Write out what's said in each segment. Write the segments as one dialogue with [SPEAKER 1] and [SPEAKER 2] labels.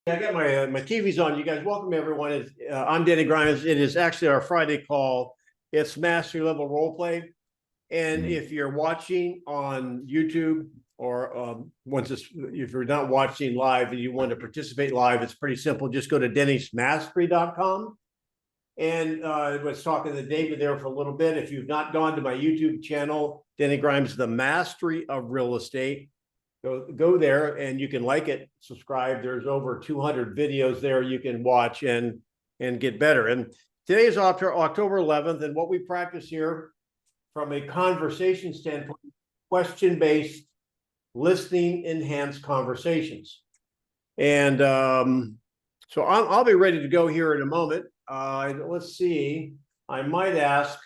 [SPEAKER 1] I got my TV's on. You guys, welcome everyone. I'm Denny Grimes. It is actually our Friday call. It's mastery level role play. And if you're watching on YouTube or if you're not watching live and you want to participate live, it's pretty simple. Just go to dennysmastery.com. And I was talking to David there for a little bit. If you've not gone to my YouTube channel, Denny Grimes, The Mastery of Real Estate, go there and you can like it, subscribe. There's over 200 videos there you can watch and get better. And today is October 11th, and what we practice here from a conversation standpoint, question-based listening enhanced conversations. And so I'll be ready to go here in a moment. Let's see. I might ask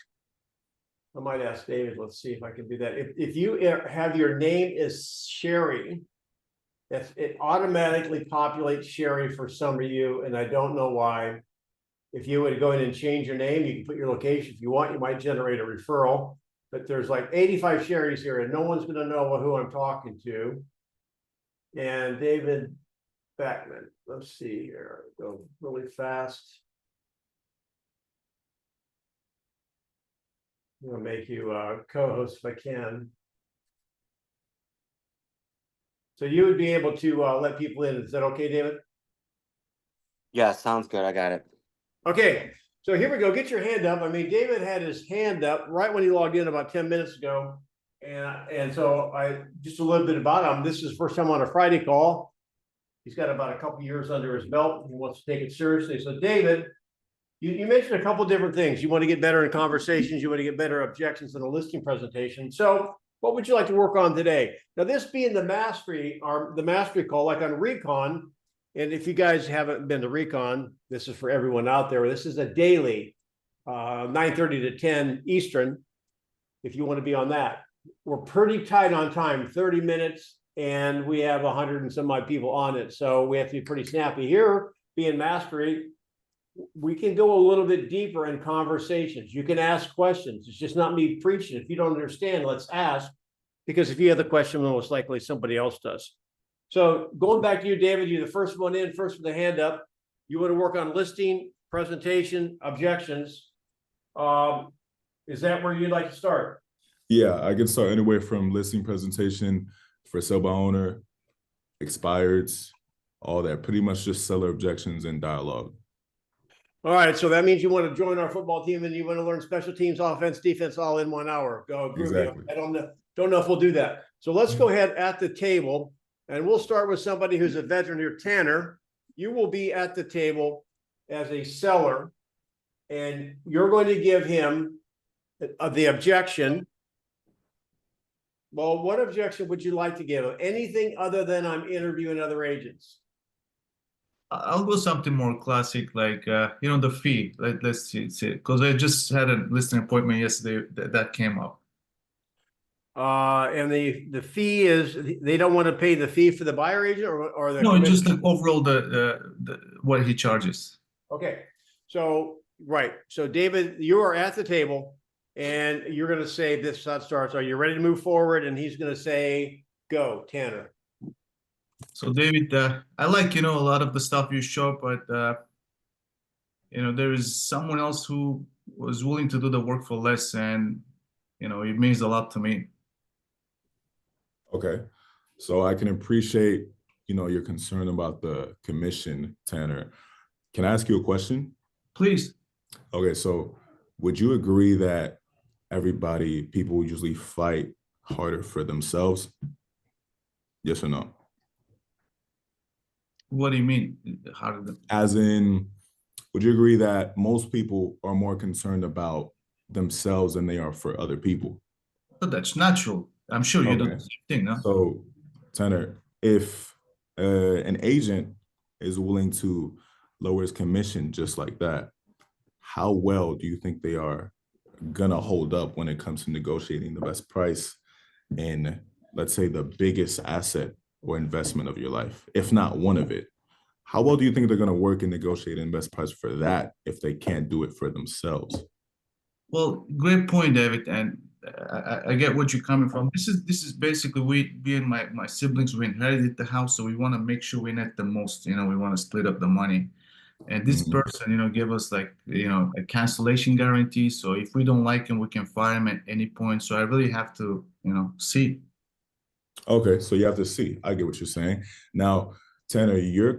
[SPEAKER 1] David. Let's see if I can do that. If you have your name is Sherry, it automatically populates Sherry for some of you, and I don't know why. If you would go in and change your name, you can put your location. If you want, you might generate a referral. But there's like 85 Sherrys here, and no one's going to know who I'm talking to. And David Backman. Let's see here. Go really fast. I'm going to make you co-host if I can. So you would be able to let people in. Is that okay, David?
[SPEAKER 2] Yeah, sounds good. I got it.
[SPEAKER 1] Okay, so here we go. Get your hand up. I mean, David had his hand up right when he logged in about 10 minutes ago. And so just a little bit about him. This is his first time on a Friday call. He's got about a couple years under his belt. He wants to take it seriously. So David, you mentioned a couple of different things. You want to get better in conversations. You want to get better objections in a listing presentation. So what would you like to work on today? Now, this being the mastery call, like on Recon, and if you guys haven't been to Recon, this is for everyone out there. This is a daily, 9:30 to 10 Eastern, if you want to be on that. We're pretty tight on time, 30 minutes, and we have 100 and some odd people on it. So we have to be pretty snappy here, being mastery. We can go a little bit deeper in conversations. You can ask questions. It's just not me preaching. If you don't understand, let's ask, because if you have the question, most likely somebody else does. So going back to you, David, you're the first one in, first with the hand up. You want to work on listing, presentation, objections. Is that where you'd like to start?
[SPEAKER 3] Yeah, I can start anywhere from listing presentation for sale by owner, expireds, all that. Pretty much just seller objections and dialogue.
[SPEAKER 1] All right, so that means you want to join our football team and you want to learn special teams, offense, defense, all in 1 hour. Go,
[SPEAKER 3] exactly.
[SPEAKER 1] I don't know if we'll do that. So let's go ahead at the table, and we'll start with somebody who's a veteran here. Tanner, you will be at the table as a seller, and you're going to give him the objection. Well, what objection would you like to give him? Anything other than I'm interviewing other agents?
[SPEAKER 4] I'll go something more classic, like the fee. Let's see, because I just had a listing appointment yesterday that came up.
[SPEAKER 1] And the fee is they don't want to pay the fee for the buyer agent or the
[SPEAKER 4] no,
[SPEAKER 1] commission?
[SPEAKER 4] Just the overall the what he charges.
[SPEAKER 1] Okay, so right, so David, you are at the table, and you're going to say this how it starts. Are you ready to move forward? And he's going to say, "Go, Tanner."
[SPEAKER 4] So David, I like, a lot of the stuff you show, but, there is someone else who was willing to do the work for less, and, it means a lot to me.
[SPEAKER 3] Okay. So I can appreciate, your concern about the commission, Tanner. Can I ask you a question?
[SPEAKER 4] Please.
[SPEAKER 3] Okay. So would you agree that people usually fight harder for themselves? Yes or no?
[SPEAKER 4] What do you mean?
[SPEAKER 3] As in, would you agree that most people are more concerned about themselves than they are for other people?
[SPEAKER 4] But that's natural. I'm sure you do the same thing, no?
[SPEAKER 3] So, Tanner, if an agent is willing to lower his commission just like that, how well do you think they are gonna hold up when it comes to negotiating the best price in, let's say, the biggest asset or investment of your life, if not one of it? How well do you think they're going to work in negotiating best price for that if they can't do it for themselves?
[SPEAKER 4] Well, great point, David. And I get what you're coming from. This is basically me and my siblings, we inherited the house, so we want to make sure we net the most. You know, we want to split up the money. And this
[SPEAKER 3] Mhm.
[SPEAKER 4] person, you know, give us like, you know, a cancellation guarantee. So if we don't like him, we can fire him at any point. So I really have to, you know, see.
[SPEAKER 3] Okay, so you have to see. I get what you're saying. Now, Tanner, your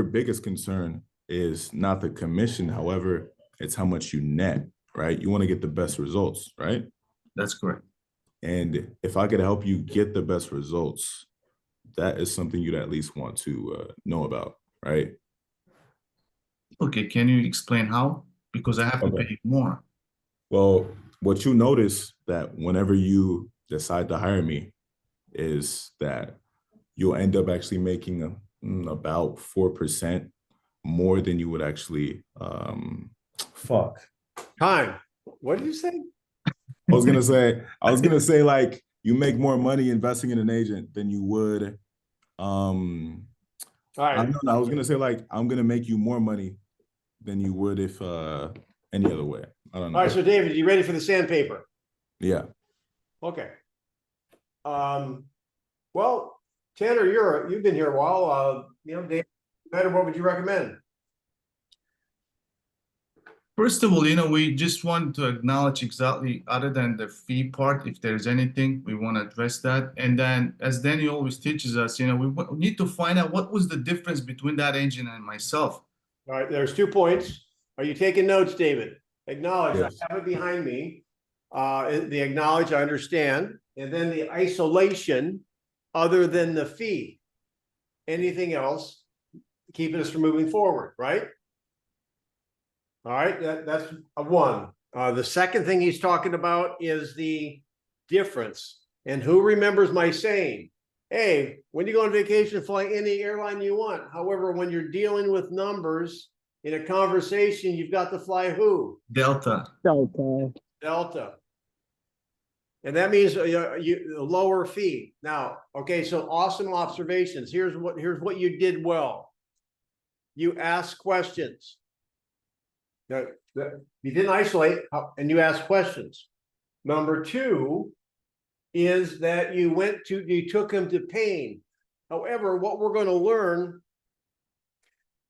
[SPEAKER 3] biggest concern is not the commission. However, it's how much you net, right? You want to get the best results, right?
[SPEAKER 4] That's correct.
[SPEAKER 3] And if I could help you get the best results, that is something you'd at least want to know about, right?
[SPEAKER 4] Okay, can you explain how? Because I have to
[SPEAKER 3] Okay.
[SPEAKER 4] pay more.
[SPEAKER 3] Well, what you notice that whenever you decide to hire me is that you'll end up actually making about 4% more than you would actually fuck.
[SPEAKER 1] Time. What did you say?
[SPEAKER 3] I was gonna say like you make more money investing in an agent than you would
[SPEAKER 1] All
[SPEAKER 3] I
[SPEAKER 1] right.
[SPEAKER 3] don't know. I was gonna say like I'm gonna make you more money than you would if any other way. I don't know.
[SPEAKER 1] All right. So David, you ready for the sandpaper?
[SPEAKER 3] Yeah.
[SPEAKER 1] Okay. Well, Tanner, you've been here a while. You know, David, better, what would you recommend?
[SPEAKER 4] First of all, you know, we just want to acknowledge exactly, other than the fee part, if there's anything, we want to address that. And then, as Danny always teaches us, you know, we need to find out what was the difference between that agent and myself.
[SPEAKER 1] All right, there's 2 points. Are you taking notes, David? Acknowledge,
[SPEAKER 3] Yes.
[SPEAKER 1] I have it behind me. The acknowledge, I understand. And then the isolation, other than the fee. Anything else keeping us from moving forward, right? All right, that's a 1. The second thing he's talking about is the difference. And who remembers my saying? Hey, when you go on vacation, fly any airline you want. However, when you're dealing with numbers in a conversation, you've got to fly who?
[SPEAKER 4] Delta.
[SPEAKER 1] Delta. And that means you lower fee. Now, okay, so awesome observations. Here's what you did well. You ask questions. Now, you didn't isolate, and you asked questions. Number 2 is that you took him to pain. However, what we're going to learn,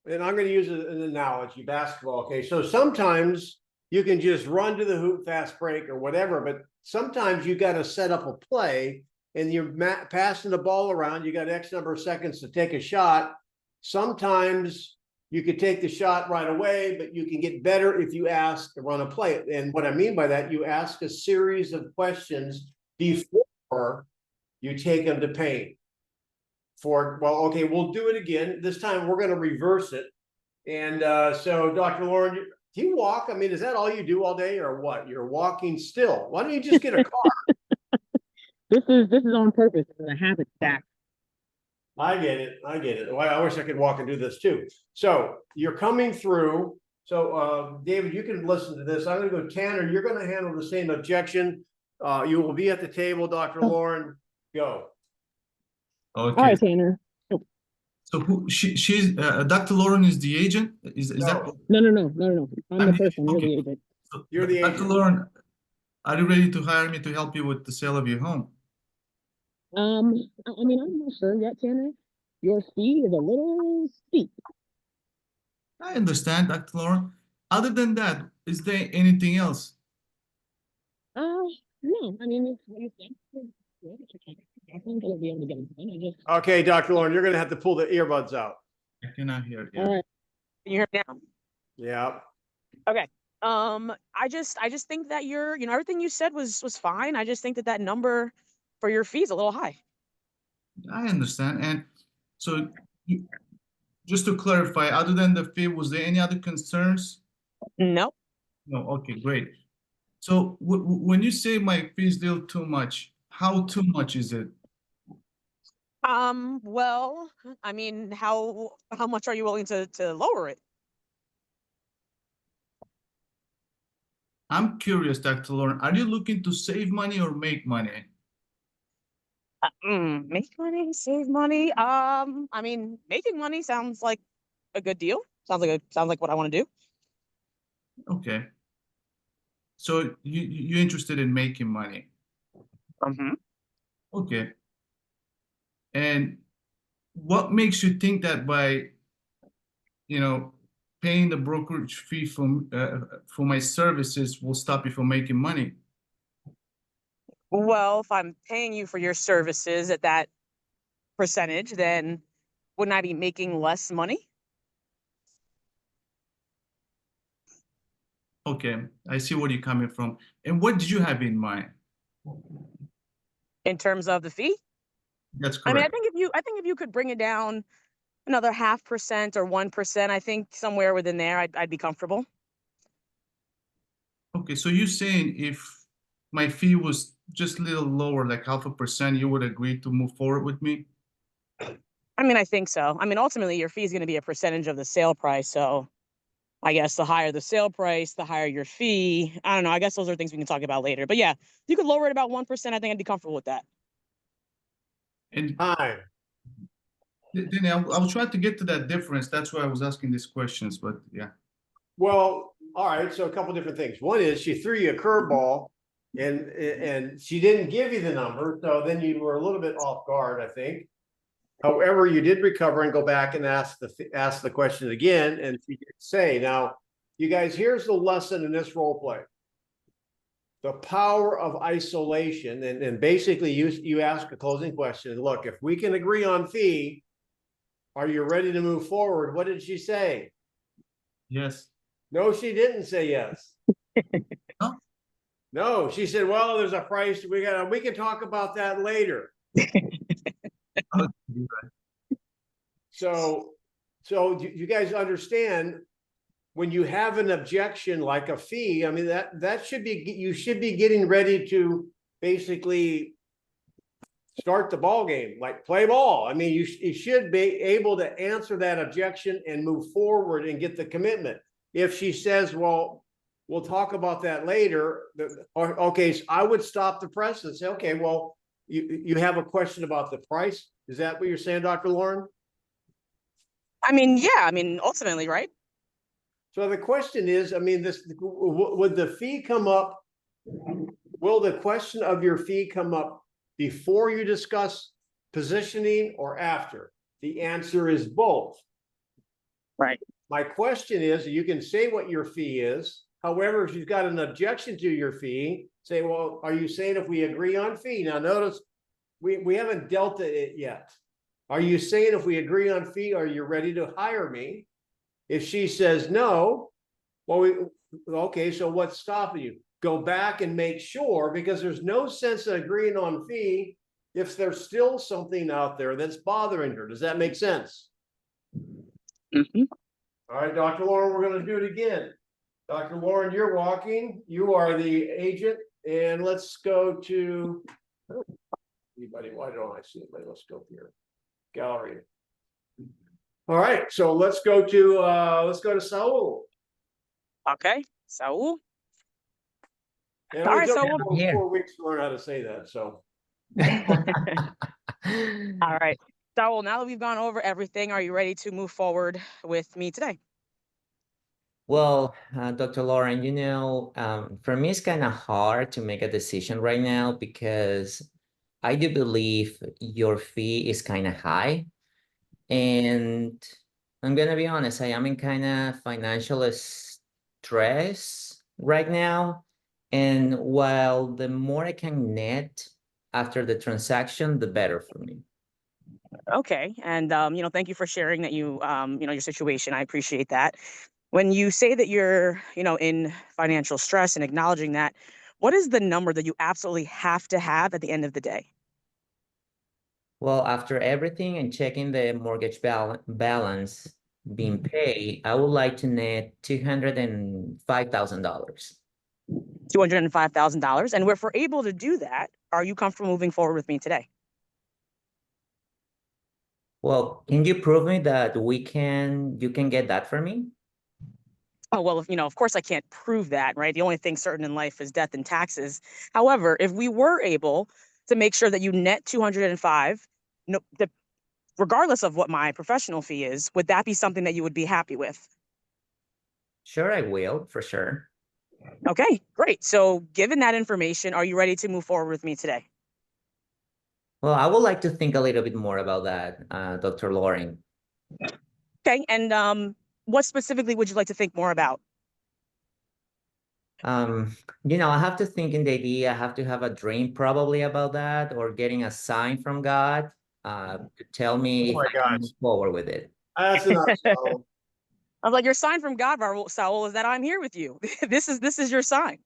[SPEAKER 1] and I'm going to use an analogy, basketball. Okay, so sometimes you can just run to the hoop, fast break, or whatever, but sometimes you got to set up a play, and you're passing the ball around. You got X number of seconds to take a shot. Sometimes you could take the shot right away, but you can get better if you ask to run a play. And what I mean by that, you ask a series of questions before you take them to pain. Okay, we'll do it again. This time we're going to reverse it. And so, Dr. Lauren, do you walk? I mean, is that all you do all day, or what? You're walking still. Why don't you just get a car?
[SPEAKER 5] This is on purpose. It's a habit stack.
[SPEAKER 1] I get it. Well, I wish I could walk and do this too. So you're coming through. So David, you can listen to this. I'm going to go Tanner. You're going to handle the same objection. You will be at the table, Dr. Lauren. Go.
[SPEAKER 4] Okay.
[SPEAKER 5] All right, Tanner.
[SPEAKER 4] So she's Dr. Lauren is the agent? Is that?
[SPEAKER 5] No. I'm the person. You're
[SPEAKER 4] okay.
[SPEAKER 5] the agent.
[SPEAKER 4] So,
[SPEAKER 1] You're the
[SPEAKER 4] Dr.
[SPEAKER 1] agent.
[SPEAKER 4] Lauren, are you ready to hire me to help you with the sale of your home?
[SPEAKER 5] I mean, I'm not sure yet, Tanner. Your fee is a little steep.
[SPEAKER 4] I understand, Dr. Lauren. Other than that, is there anything else?
[SPEAKER 5] No. I mean, you think I think I'll be able to get it done.
[SPEAKER 1] Okay, Dr. Lauren, you're going to have to pull the earbuds out.
[SPEAKER 4] I cannot hear you.
[SPEAKER 5] All right.
[SPEAKER 6] Can you hear me now?
[SPEAKER 1] Yeah.
[SPEAKER 6] Okay. I just think that everything you said was fine. I just think that number for your fee is a little high.
[SPEAKER 4] I understand. And so, just to clarify, other than the fee, was there any other concerns?
[SPEAKER 6] Nope.
[SPEAKER 4] No. Okay, great. So when you say my fee is still too much, how too much is it?
[SPEAKER 6] Well, I mean, how much are you willing to lower it?
[SPEAKER 4] I'm curious, Dr. Lauren, are you looking to save money or make money?
[SPEAKER 6] Make money, save money. I mean, making money sounds like a good deal. Sounds like what I want to do.
[SPEAKER 4] Okay. So you're interested in making money.
[SPEAKER 6] Mhm.
[SPEAKER 4] Okay. And what makes you think that by, paying the brokerage fee for my services will stop you from making money?
[SPEAKER 6] Well, if I'm paying you for your services at that percentage, then wouldn't I be making less money
[SPEAKER 4] Okay, I see where you're coming from. And what did you have in mind?
[SPEAKER 6] in terms of the fee?
[SPEAKER 4] That's
[SPEAKER 6] I mean,
[SPEAKER 4] correct.
[SPEAKER 6] I think if you could bring it down another 0.5% or 1%, I think somewhere within there, I'd be comfortable.
[SPEAKER 4] Okay, so you're saying if my fee was just a little lower, like 0.5%, you would agree to move forward with me?
[SPEAKER 6] I mean, I think so. I mean, ultimately, your fee is going to be a percentage of the sale price. So I guess the higher the sale price, the higher your fee. I don't know. I guess those are things we can talk about later. But yeah, you could lower it about 1%. I think I'd be comfortable with that.
[SPEAKER 4] And
[SPEAKER 1] Time.
[SPEAKER 4] Denny, I was trying to get to that difference. That's why I was asking these questions, but yeah.
[SPEAKER 1] Well, all right, so a couple different things. One is she threw you a curveball and she didn't give you the number, so then you were a little bit off guard, I think. However, you did recover and go back and ask the question again, and she did say, now, you guys, here's the lesson in this role play. The power of isolation, and basically you ask a closing question. Look, if we can agree on fee, are you ready to move forward? What did she say?
[SPEAKER 4] Yes.
[SPEAKER 1] No, she didn't say yes.
[SPEAKER 4] Huh?
[SPEAKER 1] No, she said, well, there's a price. We can talk about that later. So you guys understand when you have an objection like a fee, I mean, that should be, you should be getting ready to basically start the ball game, like play ball. I mean, you should be able to answer that objection and move forward and get the commitment. If she says, well, we'll talk about that later, okay, so I would stop the press and say, okay, well, you have a question about the price. Is that what you're saying, Dr. Lauren?
[SPEAKER 6] I mean, yeah. I mean, ultimately, right?
[SPEAKER 1] So the question is, I mean, would the fee come up? Will the question of your fee come up before you discuss positioning or after? The answer is both.
[SPEAKER 6] Right.
[SPEAKER 1] My question is, you can say what your fee is. However, if you've got an objection to your fee, say, well, are you saying if we agree on fee? Now notice, we haven't dealt it yet. Are you saying if we agree on fee, are you ready to hire me? If she says no, well, okay, so what's stopping you? Go back and make sure, because there's no sense of agreeing on fee if there's still something out there that's bothering her. Does that make sense?
[SPEAKER 6] Mm-hmm.
[SPEAKER 1] All right, Dr. Lauren, we're going to do it again. Dr. Lauren, you're walking. You are the agent. And let's go to anybody. Why don't I see anybody? Let's go here. Gallery. All right, so let's go to Saul.
[SPEAKER 6] Okay. So,
[SPEAKER 1] And
[SPEAKER 6] all
[SPEAKER 1] we
[SPEAKER 6] right.
[SPEAKER 1] took
[SPEAKER 6] So,
[SPEAKER 2] I'm here.
[SPEAKER 1] 4 weeks to learn how to say that. So
[SPEAKER 6] all right. So, now that we've gone over everything, are you ready to move forward with me today?
[SPEAKER 2] Well, Dr. Lauren, for me, it's kind of hard to make a decision right now because I do believe your fee is kind of high. And I'm gonna be honest, I am in kind of financial stress right now. And while the more I can net after the transaction, the better for me.
[SPEAKER 6] Okay. And, thank you for sharing that your situation. I appreciate that. When you say that you're, in financial stress and acknowledging that, what is the number that you absolutely have to have at the end of the day?
[SPEAKER 2] Well, after everything and checking the mortgage balance being paid, I would like to net $205,000.
[SPEAKER 6] $205,000. And if we're able to do that, are you comfortable moving forward with me today?
[SPEAKER 2] Well, can you prove me that you can get that for me?
[SPEAKER 6] Oh, well, of course I can't prove that, right? The only thing certain in life is death and taxes. However, if we were able to make sure that you net 205, no, regardless of what my professional fee is, would that be something that you would be happy with?
[SPEAKER 2] Sure, I will, for sure.
[SPEAKER 6] Okay, great. So given that information, are you ready to move forward with me today?
[SPEAKER 2] Well, I would like to think a little bit more about that, Dr. Lauren.
[SPEAKER 6] Okay, and what specifically would you like to think more about?
[SPEAKER 2] I have to think in the idea, I have to have a dream probably about that, or getting a sign from God to tell me if
[SPEAKER 1] my
[SPEAKER 2] I can move
[SPEAKER 1] gosh.
[SPEAKER 2] forward with it.
[SPEAKER 1] That's enough. So,
[SPEAKER 6] I was like, your sign from God, Saul, is that I'm here with you. This is your sign.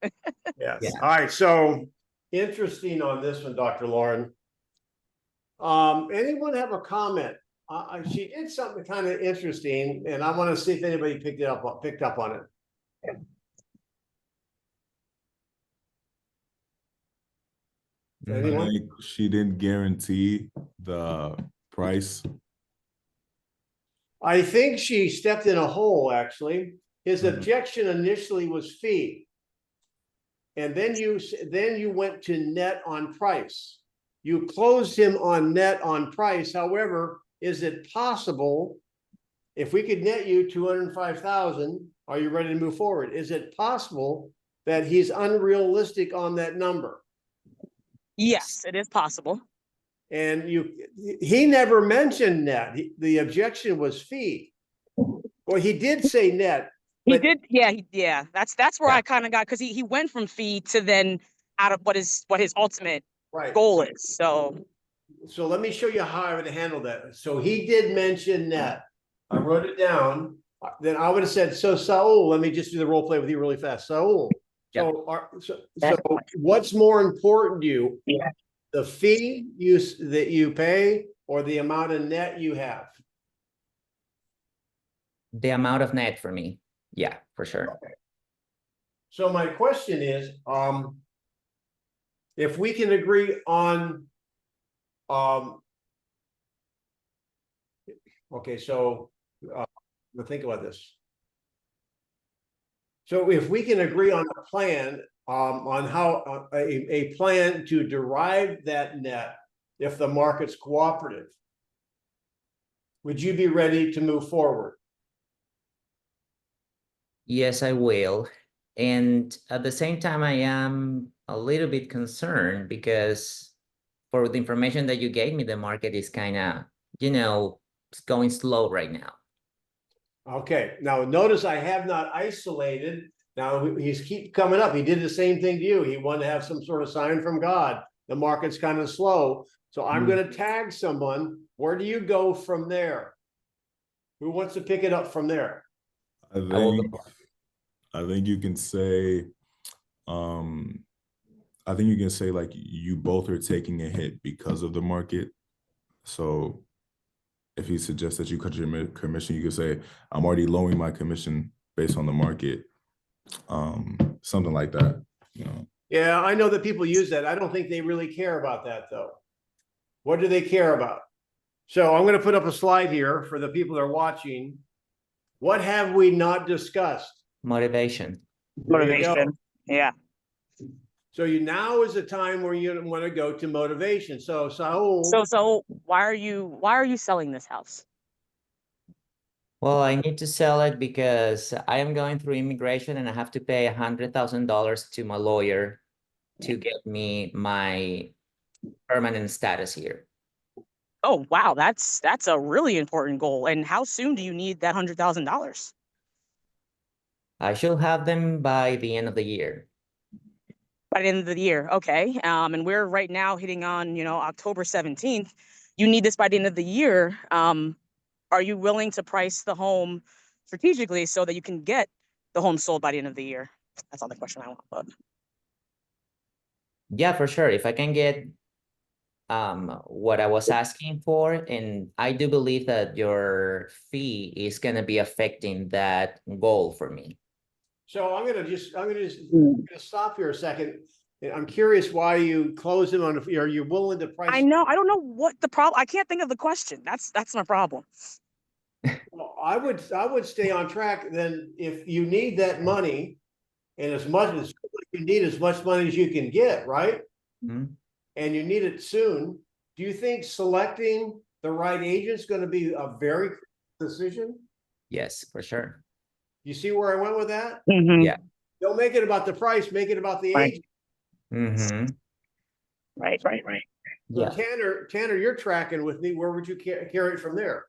[SPEAKER 1] yes.
[SPEAKER 2] Yeah.
[SPEAKER 1] All right. So interesting on this one, Dr. Lauren. Anyone have a comment? She did something kind of interesting, and I want to see if anybody picked up on it. Anyone?
[SPEAKER 3] I think she didn't guarantee the price.
[SPEAKER 1] I think she stepped in a hole, actually. His
[SPEAKER 3] Mhm.
[SPEAKER 1] objection initially was fee. And then you went to net on price. You closed him on net on price. However, is it possible, if we could net you 205,000, are you ready to move forward? Is it possible that he's unrealistic on that number?
[SPEAKER 6] Yes, it is possible.
[SPEAKER 1] And he never mentioned net. The objection was fee. Well, he did say net.
[SPEAKER 6] He
[SPEAKER 1] But-
[SPEAKER 6] did, yeah. That's where I kind of got, because he went from fee to then out of what his ultimate
[SPEAKER 1] Right.
[SPEAKER 6] goal is. So
[SPEAKER 1] let me show you how I would handle that. So he did mention net. I wrote it down. Then I would have said, so Saul, let me just do the role play with you really fast. Saul.
[SPEAKER 2] Yeah.
[SPEAKER 1] So what's more important to you?
[SPEAKER 6] Yeah.
[SPEAKER 1] The fee that you pay or the amount of net you have?
[SPEAKER 2] The amount of net for me. Yeah, for sure.
[SPEAKER 1] Okay. So my question is, if we can agree on, okay, so we'll think about this. So if we can agree on a plan, on how a plan to derive that net, if the market's cooperative, would you be ready to move forward?
[SPEAKER 2] Yes, I will. And at the same time, I am a little bit concerned because for the information that you gave me, the market is kind of, it's going slow right now.
[SPEAKER 1] Okay, now notice I have not isolated. Now he's keep coming up. He did the same thing to you. He wanted to have some sort of sign from God. The market's kind of slow. So I'm going to tag someone. Where do you go from there? Who wants to pick it up from there?
[SPEAKER 3] I think you can say, I think you can say like you both are taking a hit because of the market. So if he suggests that you cut your commission, you could say, I'm already lowering my commission based on the market. Something like that,
[SPEAKER 1] Yeah, I know that people use that. I don't think they really care about that though. What do they care about? So I'm going to put up a slide here for the people that are watching. What have we not discussed?
[SPEAKER 2] Motivation.
[SPEAKER 1] There you go.
[SPEAKER 6] motivation. Yeah.
[SPEAKER 1] So now is the time where you want to go to motivation. So Saul.
[SPEAKER 6] So why are you selling this house?
[SPEAKER 2] Well, I need to sell it because I am going through immigration and I have to pay $100,000 to my lawyer to get me my permanent status here.
[SPEAKER 6] Oh, wow, that's a really important goal. And how soon do you need that $100,000?
[SPEAKER 2] I should have them by the end of the year.
[SPEAKER 6] By the end of the year, okay. And we're right now hitting on, October 17th. You need this by the end of the year. Are you willing to price the home strategically so that you can get the home sold by the end of the year? That's all the question I want. But
[SPEAKER 2] Yeah, for sure. If I can get what I was asking for, and I do believe that your fee is going to be affecting that goal for me.
[SPEAKER 1] So I'm gonna stop here a second. I'm curious why you closed him on. Are you willing to price?
[SPEAKER 6] I know I don't know what the problem. I can't think of the question. That's my problem.
[SPEAKER 1] Well, I would stay on track. Then if you need that money, and as much as you need as much money as you can get, right?
[SPEAKER 2] Mhm.
[SPEAKER 1] And you need it soon. Do you think selecting the right agent is going to be a very critical decision?
[SPEAKER 2] Yes, for sure.
[SPEAKER 1] You see where I went with that?
[SPEAKER 6] Mhm.
[SPEAKER 2] Yeah.
[SPEAKER 1] Don't make it about the price, make it about the
[SPEAKER 6] Right.
[SPEAKER 1] agent.
[SPEAKER 2] Mm-hmm.
[SPEAKER 6] Right.
[SPEAKER 1] So
[SPEAKER 2] Yeah.
[SPEAKER 1] Tanner, you're tracking with me. Where would you carry it from there?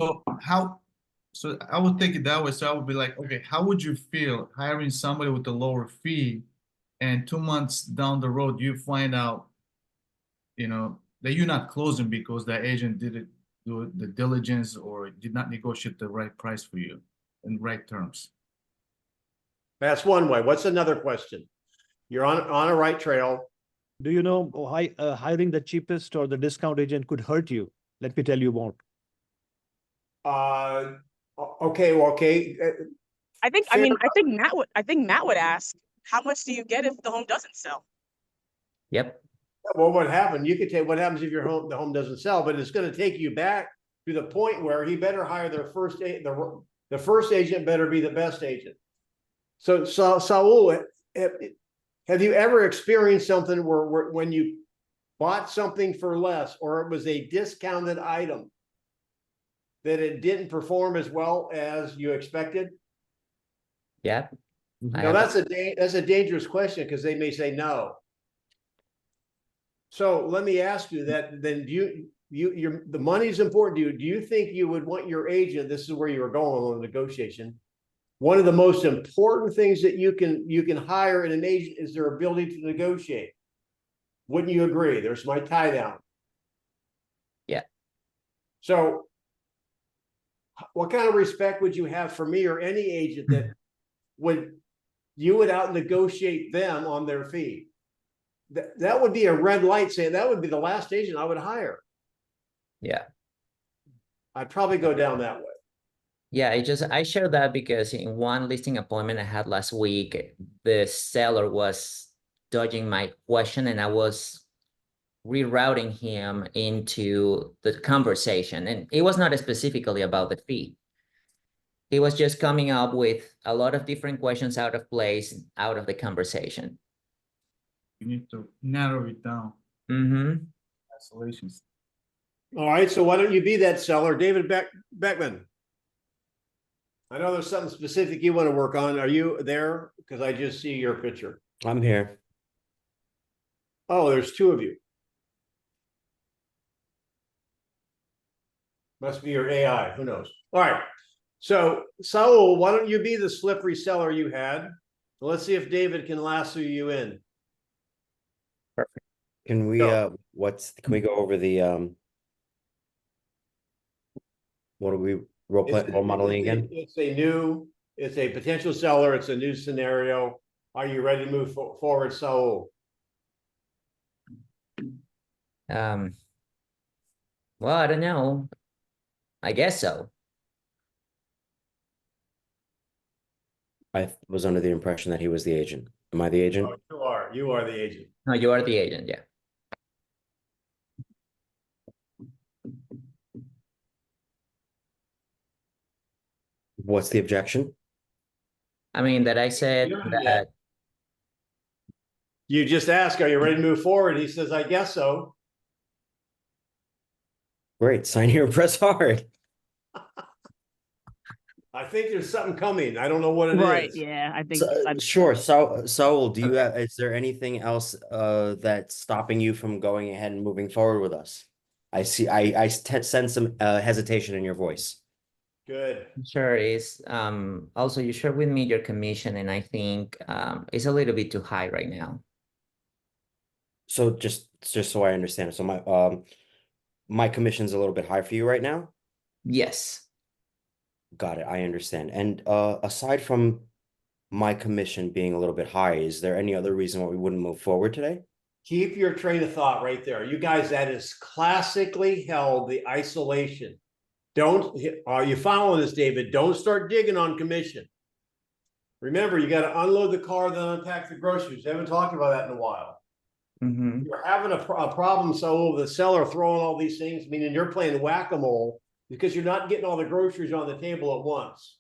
[SPEAKER 4] So I would take it that way. So I would be like, okay, how would you feel hiring somebody with a lower fee, and 2 months down the road you find out, that you're not closing because that agent didn't do the diligence or did not negotiate the right price for you in right terms.
[SPEAKER 1] That's one way. What's another question? You're on a right trail.
[SPEAKER 7] Do you know hiring the cheapest or the discount agent could hurt you? Let me tell you more.
[SPEAKER 1] Okay, well, okay.
[SPEAKER 6] I think
[SPEAKER 1] Fair
[SPEAKER 6] I think Matt would ask, how much do you get if the home doesn't sell?
[SPEAKER 2] Yep.
[SPEAKER 1] Well, what happened? You could take what happens if the home doesn't sell, but it's going to take you back to the point where he better hire the first agent better be the best agent. So Saul, have you ever experienced something where when you bought something for less or it was a discounted item that it didn't perform as well as you expected?
[SPEAKER 2] Yep.
[SPEAKER 1] Now that's a dangerous question because they may say no. So let me ask you that. Then the money's important to you. Do you think you would want your agent? This is where you were going on the negotiation. One of the most important things that you can hire in an agent is their ability to negotiate. Wouldn't you agree? There's my tie down.
[SPEAKER 2] Yeah.
[SPEAKER 1] So what kind of respect would you have for me or any agent that you would out negotiate them on their fee? That would be a red light saying that would be the last agent I would hire.
[SPEAKER 2] Yeah.
[SPEAKER 1] I'd probably go down that way.
[SPEAKER 2] Yeah, I share that because in one listing appointment I had last week, the seller was dodging my question and I was rerouting him into the conversation. And it was not specifically about the fee. He was just coming up with a lot of different questions out of place, out of the conversation.
[SPEAKER 4] You need to narrow it down.
[SPEAKER 2] Mm-hmm.
[SPEAKER 4] Isolations.
[SPEAKER 1] All right, so why don't you be that seller, David Beckman? I know there's something specific you want to work on. Are you there? Because I just see your picture.
[SPEAKER 8] I'm here.
[SPEAKER 1] Oh, there's two of you. Must be your AI. Who knows? All right. So, Saul, why don't you be the slippery seller you had? Let's see if David can lasso you in.
[SPEAKER 8] Can we
[SPEAKER 1] Go.
[SPEAKER 8] can we go over the what are we role modeling again?
[SPEAKER 1] It's a potential seller. It's a new scenario. Are you ready to move forward, Saul?
[SPEAKER 2] Well, I don't know. I guess so.
[SPEAKER 8] I was under the impression that he was the agent. Am I the agent?
[SPEAKER 1] Oh, you are the agent.
[SPEAKER 2] No, you are the agent, yeah.
[SPEAKER 8] What's the objection?
[SPEAKER 2] I mean, that I said that.
[SPEAKER 1] You just ask, are you ready to move forward? He says, I guess so.
[SPEAKER 8] Great, sign here and press hard.
[SPEAKER 1] I think there's something coming. I don't know what it is.
[SPEAKER 6] Right. Yeah. I think.
[SPEAKER 8] Sure. So Saul, do you have, is there anything else that's stopping you from going ahead and moving forward with us? I see. I sense some hesitation in your voice.
[SPEAKER 1] Good.
[SPEAKER 2] Sure is. Also, you shared with me your commission, and I think it's a little bit too high right now.
[SPEAKER 8] So just so I understand, so my commission's a little bit high for you right now?
[SPEAKER 2] Yes.
[SPEAKER 8] Got it. I understand. And aside from my commission being a little bit high, is there any other reason why we wouldn't move forward today?
[SPEAKER 1] Keep your train of thought right there. You guys, that is classically held the isolation. Don't, are you following this, David? Don't start digging on commission. Remember, you got to unload the car, then unpack the groceries. Haven't talked about that in a while.
[SPEAKER 2] Mm-hmm.
[SPEAKER 1] You're having a problem, so the seller throwing all these things, meaning you're playing whack-a-mole because you're not getting all the groceries on the table at once.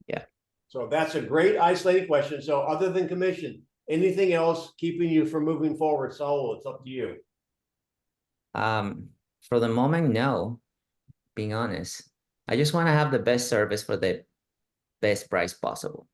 [SPEAKER 2] Yeah. So
[SPEAKER 1] that's a great isolated question. So other than commission, anything else keeping you from moving forward, Saul? It's up to you.
[SPEAKER 2] For the moment, no. Being honest, I just want to have the best service for the best price possible.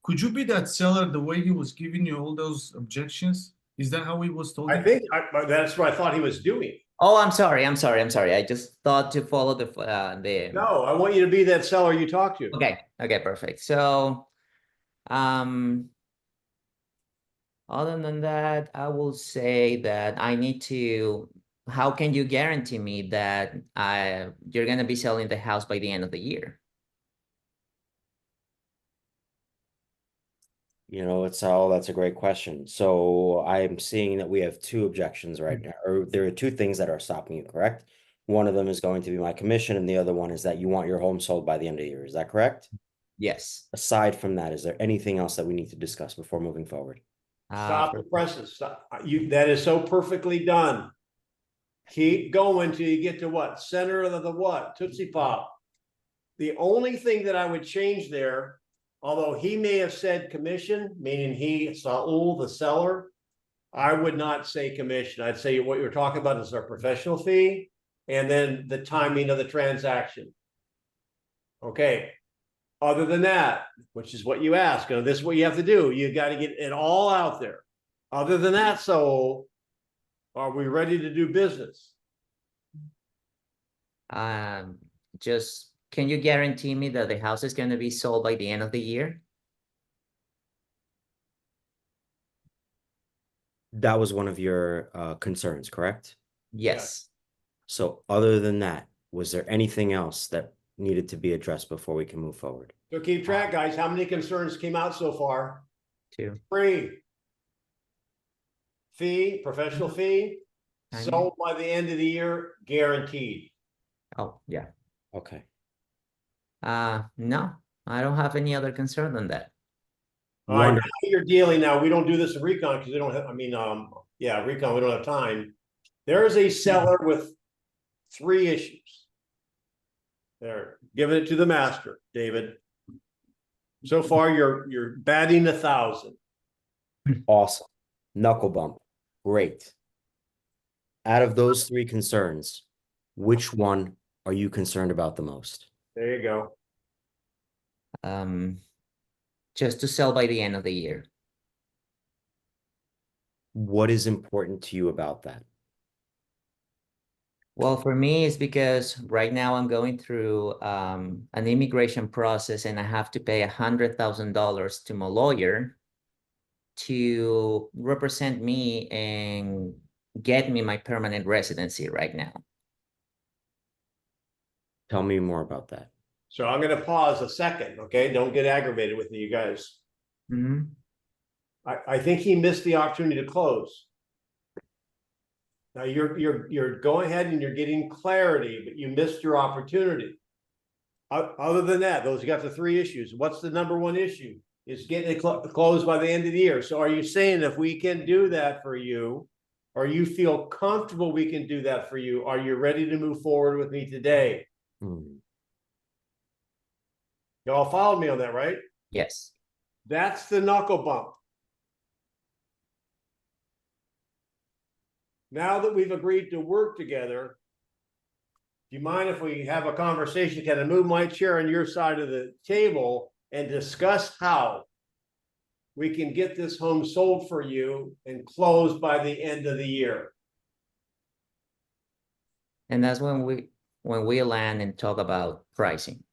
[SPEAKER 4] Could you be that seller the way he was giving you all those objections? Is that how he was told?
[SPEAKER 1] I think that's what I thought he was doing.
[SPEAKER 2] Oh, I'm sorry. I just thought to follow the.
[SPEAKER 1] No, I want you to be that seller you talk to.
[SPEAKER 2] Okay. Okay. Perfect. So, other than that, I will say that I need to. How can you guarantee me that you're gonna be selling the house by the end of the year?
[SPEAKER 8] You know, that's a great question. So I'm seeing that we have two objections right now, or there are two things that are stopping you, correct? One of them is going to be my commission, and the other one is that you want your home sold by the end of the year. Is that correct?
[SPEAKER 2] Yes.
[SPEAKER 8] Aside from that, is there anything else that we need to discuss before moving forward?
[SPEAKER 1] Stop the presses. Stop. That is so perfectly done. Keep going till you get to what? Center of the what? Tootsie Pop. The only thing that I would change there, although he may have said commission, meaning Saul, the seller, I would not say commission. I'd say what you're talking about is our professional fee and then the timing of the transaction. Okay. Other than that, which is what you ask, this is what you have to do. You got to get it all out there. Other than that, so are we ready to do business?
[SPEAKER 2] Just can you guarantee me that the house is going to be sold by the end of the year?
[SPEAKER 8] That was one of your concerns, correct?
[SPEAKER 2] Yes.
[SPEAKER 8] So other than that, was there anything else that needed to be addressed before we can move forward?
[SPEAKER 1] So keep track, guys. How many concerns came out so far?
[SPEAKER 2] 2.
[SPEAKER 1] 3. Fee, professional fee,
[SPEAKER 2] Timing.
[SPEAKER 1] sold by the end of the year, guaranteed.
[SPEAKER 2] Oh, yeah.
[SPEAKER 8] Okay.
[SPEAKER 2] No, I don't have any other concern than that.
[SPEAKER 1] All right, now
[SPEAKER 8] Wonderful.
[SPEAKER 1] you're dealing now. We don't do this in recon because they don't have, recon, we don't have time. There is a seller with 3 issues. There, giving it to the master, David. So far, you're batting 1,000.
[SPEAKER 8] Awesome. Knuckle bump. Great. Out of those 3 concerns, which one are you concerned about the most?
[SPEAKER 1] There you go.
[SPEAKER 2] Just to sell by the end of the year.
[SPEAKER 8] What is important to you about that?
[SPEAKER 2] Well, for me, it's because right now I'm going through an immigration process and I have to pay $100,000 to my lawyer to represent me and get me my permanent residency right now.
[SPEAKER 8] Tell me more about that.
[SPEAKER 1] So I'm going to pause a second, okay? Don't get aggravated with me, you guys.
[SPEAKER 2] Mm-hmm.
[SPEAKER 1] I think he missed the opportunity to close. Now you're going ahead and you're getting clarity, but you missed your opportunity. Other than that, those you got the 3 issues. What's the number 1 issue? Is getting it closed by the end of the year. So are you saying if we can do that for you, or you feel comfortable we can do that for you, are you ready to move forward with me today? Y'all followed me on that, right?
[SPEAKER 2] Yes.
[SPEAKER 1] That's the knuckle bump. Now that we've agreed to work together, do you mind if we have a conversation? Can I move my chair on your side of the table and discuss how we can get this home sold for you and closed by the end of the year?
[SPEAKER 2] And that's when we land and talk about pricing.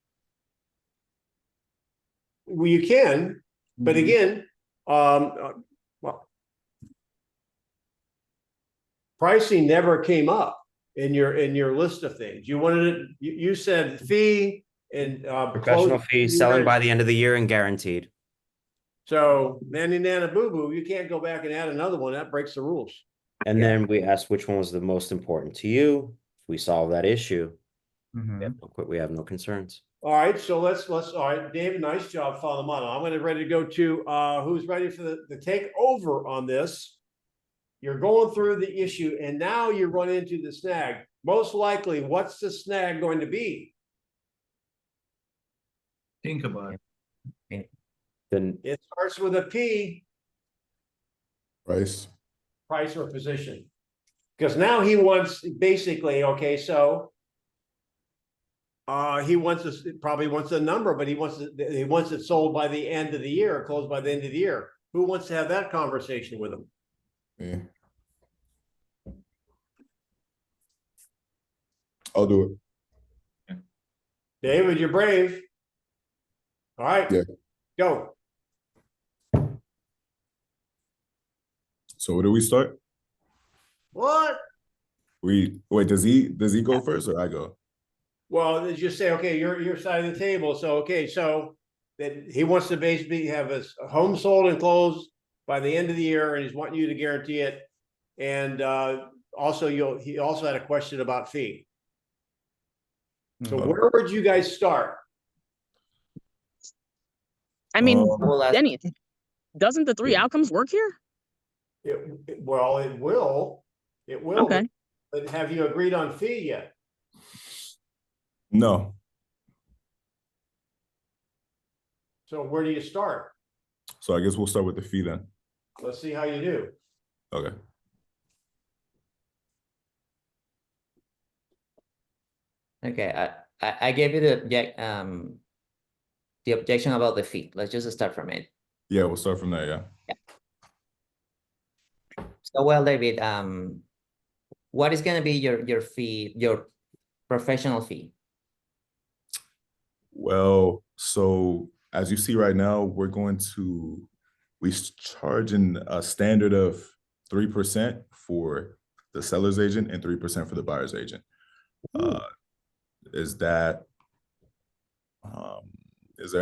[SPEAKER 1] Well, you can, but again, pricing never came up in your list of things. You wanted it. You said fee and
[SPEAKER 8] Professional fee, selling by the end of the year and guaranteed.
[SPEAKER 1] So nanny nana boo boo, you can't go back and add another one. That breaks the rules.
[SPEAKER 8] And then we asked which one was the most important to you. If we solve that issue, we have no concerns.
[SPEAKER 1] All right, so let's all right, David, nice job following the model. I'm going to ready to go to who's ready for the take over on this. You're going through the issue and now you run into the snag. Most likely, what's the snag going to be?
[SPEAKER 4] Think about it.
[SPEAKER 8] Then
[SPEAKER 1] It starts with a P,
[SPEAKER 3] Price.
[SPEAKER 1] price or position. Because now he wants basically, okay, so He wants us, probably wants a number, but he wants it sold by the end of the year, closed by the end of the year. Who wants to have that conversation with him?
[SPEAKER 3] Yeah. I'll do it.
[SPEAKER 1] David, you're brave. All right.
[SPEAKER 3] Yeah.
[SPEAKER 1] Go.
[SPEAKER 3] So where do we start?
[SPEAKER 1] What?
[SPEAKER 3] Wait, does he go first or I go?
[SPEAKER 1] Well, they just say, okay, your side of the table. So, okay, so that he wants to basically have his home sold and closed by the end of the year, and he's wanting you to guarantee it. And also, he also had a question about fee. So where would you guys start?
[SPEAKER 6] I mean,
[SPEAKER 2] Well,
[SPEAKER 6] Denny, doesn't the three outcomes work here?
[SPEAKER 1] Well, it will. It will.
[SPEAKER 6] Okay.
[SPEAKER 1] But have you agreed on fee yet?
[SPEAKER 3] No.
[SPEAKER 1] So where do you start?
[SPEAKER 3] So I guess we'll start with the fee then.
[SPEAKER 1] Let's see how you do.
[SPEAKER 3] Okay.
[SPEAKER 2] Okay, I gave you the objection about the fee. Let's just start from it.
[SPEAKER 3] Yeah, we'll start from there, yeah.
[SPEAKER 2] So, well, David, what is gonna be your fee, your professional fee?
[SPEAKER 3] Well, so as you see right now, we charging a standard of 3% for the seller's agent and 3% for the buyer's agent. Is there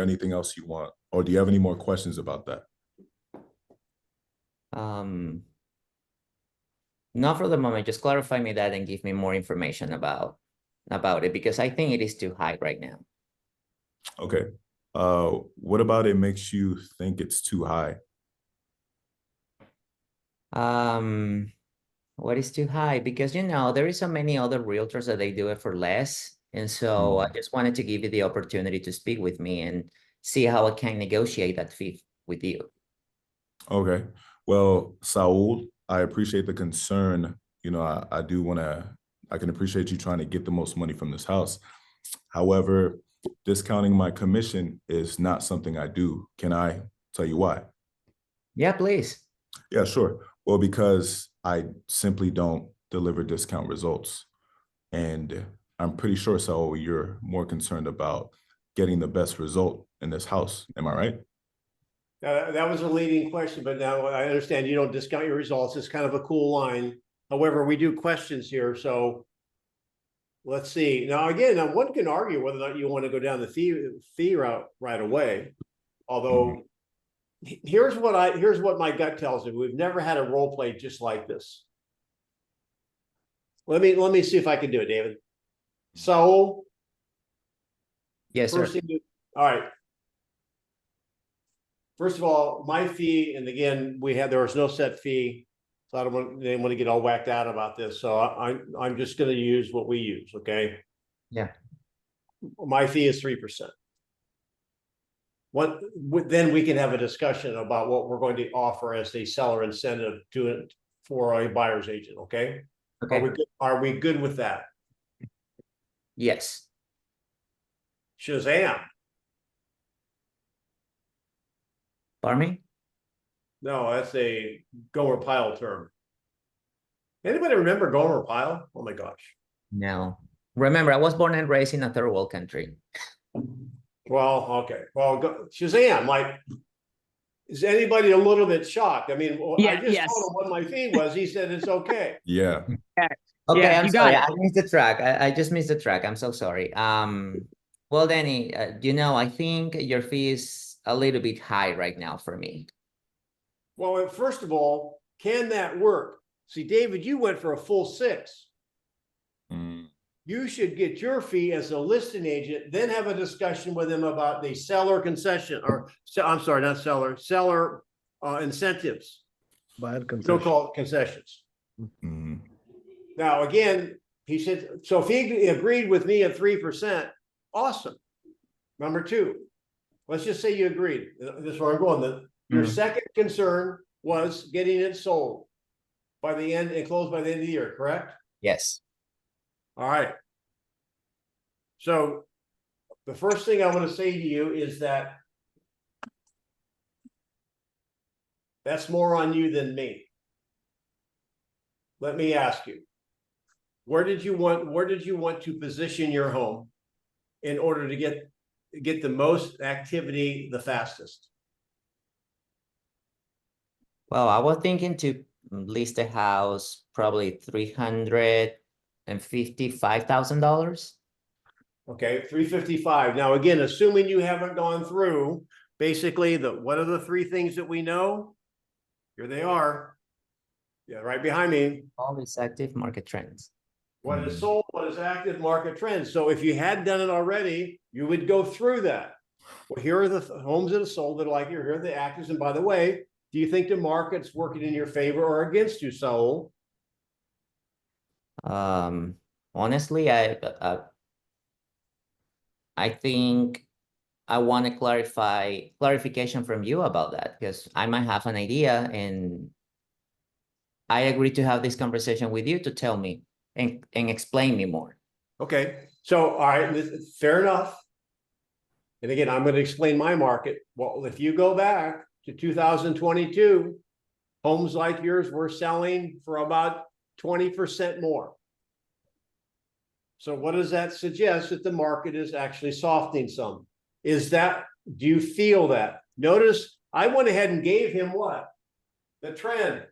[SPEAKER 3] anything else you want, or do you have any more questions about that?
[SPEAKER 2] Not for the moment. Just clarify me that and give me more information about it, because I think it is too high right now.
[SPEAKER 3] Okay. What about it makes you think it's too high?
[SPEAKER 2] What is too high? Because there is so many other realtors that they do it for less. And so I just wanted to give you the opportunity to speak with me and see how I can negotiate that fee with you.
[SPEAKER 3] Okay. Well, Saul, I appreciate the concern. I can appreciate you trying to get the most money from this house. However, discounting my commission is not something I do. Can I tell you why?
[SPEAKER 2] Yeah, please.
[SPEAKER 3] Yeah, sure. Well, because I simply don't deliver discount results. And I'm pretty sure, Saul, you're more concerned about getting the best result in this house. Am I right?
[SPEAKER 1] That was a leading question, but now I understand you don't discount your results. It's kind of a cool line. However, we do questions here, so let's see. Now, again, one can argue whether or not you want to go down the fee route right away. Although, here's what my gut tells me. We've never had a role play just like this. Let me see if I can do it, David. So,
[SPEAKER 2] Yes, sir.
[SPEAKER 1] All right. First of all, my fee, and again, there was no set fee, so I didn't want to get all whacked out about this. So I'm just going to use what we use, okay?
[SPEAKER 2] Yeah.
[SPEAKER 1] My fee is 3%. Then we can have a discussion about what we're going to offer as a seller incentive for a buyer's agent, okay?
[SPEAKER 2] Okay.
[SPEAKER 1] Are we good with that?
[SPEAKER 2] Yes.
[SPEAKER 1] Shazam.
[SPEAKER 2] Pardon me?
[SPEAKER 1] No, that's a Gomer Pyle term. Anybody remember Gomer Pyle? Oh my gosh.
[SPEAKER 2] No. Remember, I was born and raised in a third world country.
[SPEAKER 1] Well, okay. Well, Shazam, like, is anybody a little bit shocked? I mean, I just told him what my fee was. He said it's okay.
[SPEAKER 3] Yeah.
[SPEAKER 2] Okay,
[SPEAKER 6] Yeah,
[SPEAKER 2] I'm
[SPEAKER 6] you got
[SPEAKER 2] sorry.
[SPEAKER 6] it.
[SPEAKER 2] I missed the track. I just missed the track. I'm so sorry. Well, Denny, I think your fee is a little bit high right now for me.
[SPEAKER 1] Well, first of all, can that work? See, David, you went for a full 6. You should get your fee as a listing agent, then have a discussion with him about the seller concession, or I'm sorry, not seller incentives.
[SPEAKER 7] Buyer concession.
[SPEAKER 1] So-called concessions. Now, again, he said, so if he agreed with me at 3%, awesome. Number 2, let's just say you agreed. This is where I'm going. Your second concern was getting it sold by the end and closed by the end of the year, correct?
[SPEAKER 2] Yes.
[SPEAKER 1] All right. So the first thing I want to say to you is that that's more on you than me. Let me ask you, where did you want to position your home in order to get the most activity the fastest?
[SPEAKER 2] Well, I was thinking to list the house probably $355,000.
[SPEAKER 1] Okay, 355. Now, again, assuming you haven't gone through, basically, what are the three things that we know? Here they are. Yeah, right behind me.
[SPEAKER 2] All is active market trends.
[SPEAKER 1] What is sold, what is active, market trends. So if you had done it already, you would go through that. Well, here are the homes that are sold that are like here are the actives. And by the way, do you think the market's working in your favor or against you, Saul?
[SPEAKER 2] Honestly, I think I want to clarification from you about that, because I might have an idea, and I agree to have this conversation with you to tell me and explain me more.
[SPEAKER 1] Okay, so all right, fair enough. And again, I'm going to explain my market. Well, if you go back to 2022, homes like yours were selling for about 20% more. So what does that suggest? That the market is actually softening some. Is that, do you feel that? Notice I went ahead and gave him what? The trend.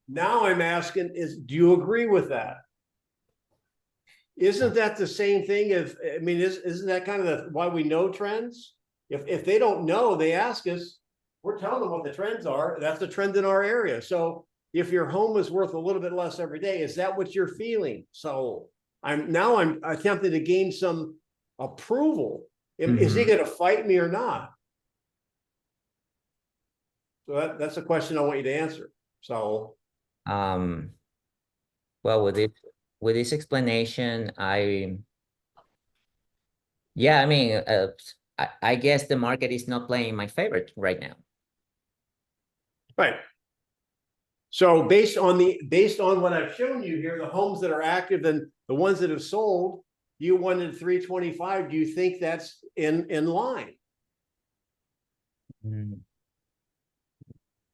[SPEAKER 1] Now I'm asking do you agree with that? Isn't that the same thing? Isn't that kind of why we know trends? If they don't know, they ask us, we're telling them what the trends are. That's the trend in our area. So if your home is worth a little bit less every day, is that what you're feeling? So I'm attempting to gain some approval. Is he going to fight me or not? So that's a question I want you to answer. So,
[SPEAKER 2] well, with this explanation, I guess the market is not playing in my favor right now.
[SPEAKER 1] right. So based on what I've shown you here, the homes that are active and the ones that have sold, you wanted 325. Do you think that's in line?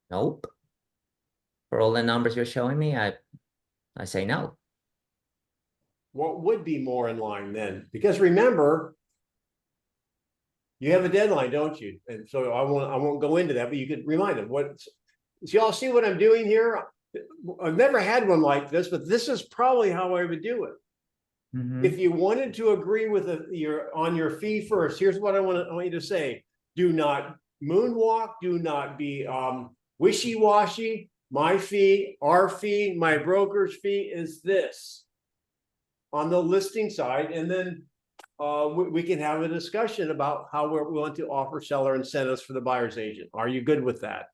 [SPEAKER 2] Nope. For all the numbers you're showing me, I say no.
[SPEAKER 1] What would be more in line then? Because remember, you have a deadline, don't you? And so I won't go into that, but you could remind them what. So y'all see what I'm doing here? I've never had one like this, but this is probably how I would do it. If you wanted to agree with your fee first, here's what I want you to say. Do not moonwalk, do not be wishy-washy. My fee, our fee, my broker's fee is this on the listing side, and then we can have a discussion about how we're willing to offer seller incentives for the buyer's agent. Are you good with that?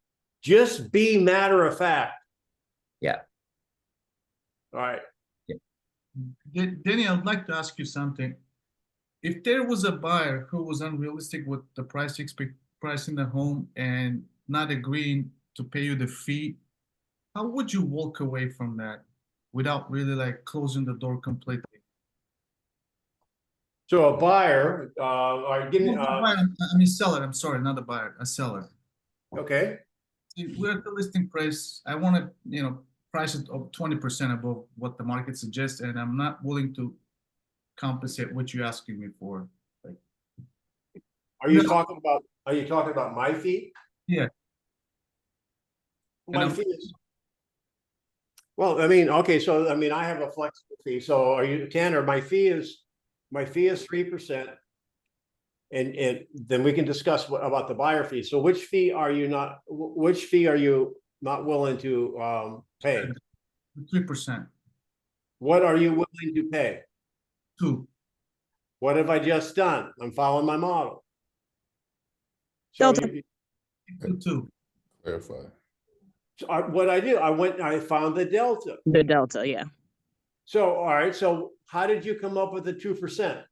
[SPEAKER 1] Just be matter of fact.
[SPEAKER 2] Yeah.
[SPEAKER 1] All right.
[SPEAKER 4] Denny, I'd like to ask you something. If there was a buyer who was unrealistic with the price in the home and not agreeing to pay you the fee, how would you walk away from that without really like closing the door completely?
[SPEAKER 1] So a buyer, or give me,
[SPEAKER 4] I mean seller, I'm sorry, not a buyer, a seller.
[SPEAKER 1] okay.
[SPEAKER 4] We're at the listing price. I want to, price it of 20% above what the market suggests, and I'm not willing to compensate what you're asking me for. Like,
[SPEAKER 1] Are you talking about my fee?
[SPEAKER 4] Yeah.
[SPEAKER 1] My fee is, well, okay, so I have a flexible fee. So are you, Tanner, my fee is 3%. And then we can discuss about the buyer fee. So which fee are you not willing to pay?
[SPEAKER 4] 3%.
[SPEAKER 1] What are you willing to pay?
[SPEAKER 4] 2%.
[SPEAKER 1] What have I just done? I'm following my model. So
[SPEAKER 6] Delta.
[SPEAKER 4] 2%.
[SPEAKER 3] Clarify.
[SPEAKER 1] So what I do, I found the delta.
[SPEAKER 6] The delta, yeah.
[SPEAKER 1] So, all right. So how did you come up with the 2%?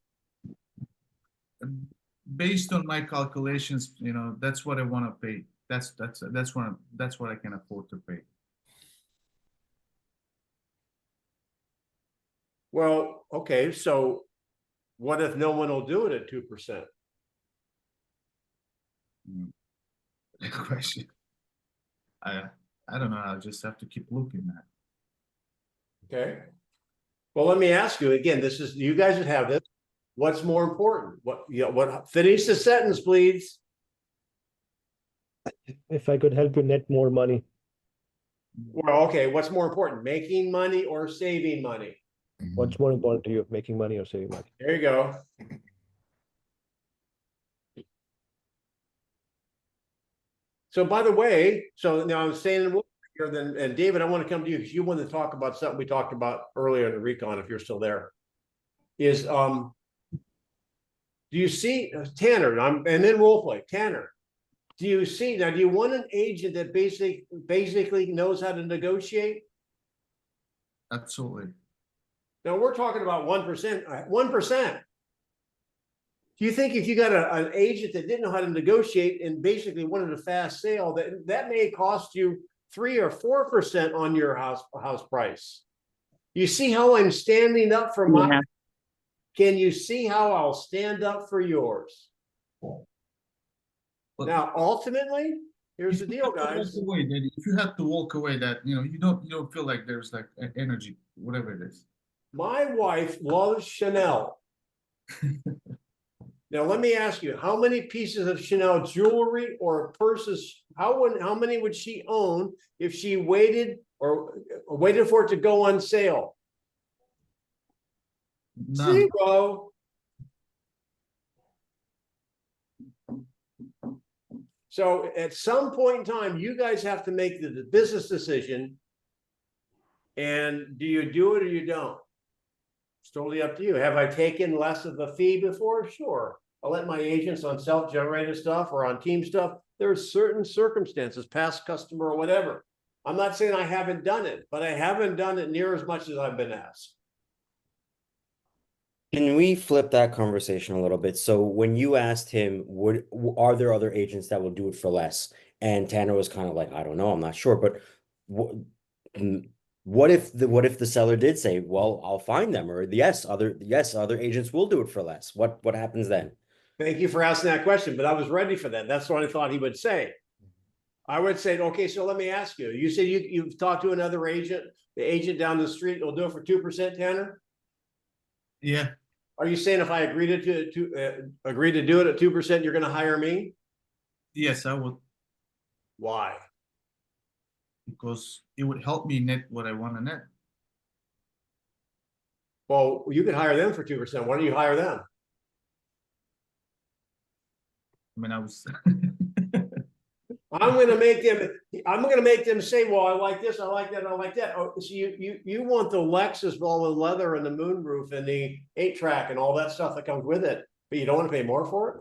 [SPEAKER 4] Based on my calculations, that's what I want to pay. That's what I can afford to pay.
[SPEAKER 1] Well, okay. So What if no one will do it at 2%?
[SPEAKER 4] Good question. I don't know. I'll just have to keep looking at.
[SPEAKER 1] Okay. Well, let me ask you again, this is, you guys would have this. What's more important? Finish the sentence, please.
[SPEAKER 7] If I could help you net more money,
[SPEAKER 1] Well, okay, what's more important, making money or saving money?
[SPEAKER 7] what's more important to you, making money or saving money?
[SPEAKER 1] There you go. So by the way, so now I'm saying here then, and David, I want to come to you because you wanted to talk about something we talked about earlier in the recon, if you're still there. Is do you see Tanner? And then role play. Tanner, do you see now? Do you want an agent that basically knows how to negotiate?
[SPEAKER 4] Absolutely.
[SPEAKER 1] Now we're talking about 1%. 1%. Do you think if you got an agent that didn't know how to negotiate and basically wanted a fast sale, that may cost you 3 or 4% on your house price? You see how I'm standing up for my?
[SPEAKER 6] Yeah.
[SPEAKER 1] Can you see how I'll stand up for yours?
[SPEAKER 4] But
[SPEAKER 1] Now, ultimately, here's the
[SPEAKER 4] if you
[SPEAKER 1] deal,
[SPEAKER 4] have to
[SPEAKER 1] guys.
[SPEAKER 4] walk away, Denny, if you have to walk away, that you don't feel like there's like energy, whatever it is.
[SPEAKER 1] My wife loves Chanel. Now, let me ask you, how many pieces of Chanel jewelry or purses, how many would she own if she waited or waited for it to go on sale?
[SPEAKER 4] None.
[SPEAKER 1] 0. So at some point in time, you guys have to make the business decision. And do you do it or you don't? It's totally up to you. Have I taken less of a fee before? Sure. I'll let my agents on self-generated stuff or on team stuff. There are certain circumstances, past customer or whatever. I'm not saying I haven't done it, but I haven't done it near as much as I've been asked.
[SPEAKER 8] Can we flip that conversation a little bit? So when you asked him, are there other agents that will do it for less? And Tanner was kind of like, I don't know, I'm not sure. But what if the seller did say, well, I'll find them, or yes, other agents will do it for less? What happens then?
[SPEAKER 1] Thank you for asking that question, but I was ready for that. That's what I thought he would say. I would say, okay, so let me ask you. You said you've talked to another agent, the agent down the street will do it for 2%, Tanner?
[SPEAKER 4] Yeah.
[SPEAKER 1] Are you saying if I agree to do it at 2%, you're going to hire me?
[SPEAKER 4] Yes, I would,
[SPEAKER 1] Why?
[SPEAKER 4] because it would help me net what I want to net.
[SPEAKER 1] Well, you could hire them for 2%. Why don't you hire them?
[SPEAKER 4] I mean, I was.
[SPEAKER 1] I'm going to make them say, well, I like this, I like that, I like that. Oh, so you want the Lexus all the leather and the moonroof and the 8-track and all that stuff that comes with it, but you don't want to pay more for it?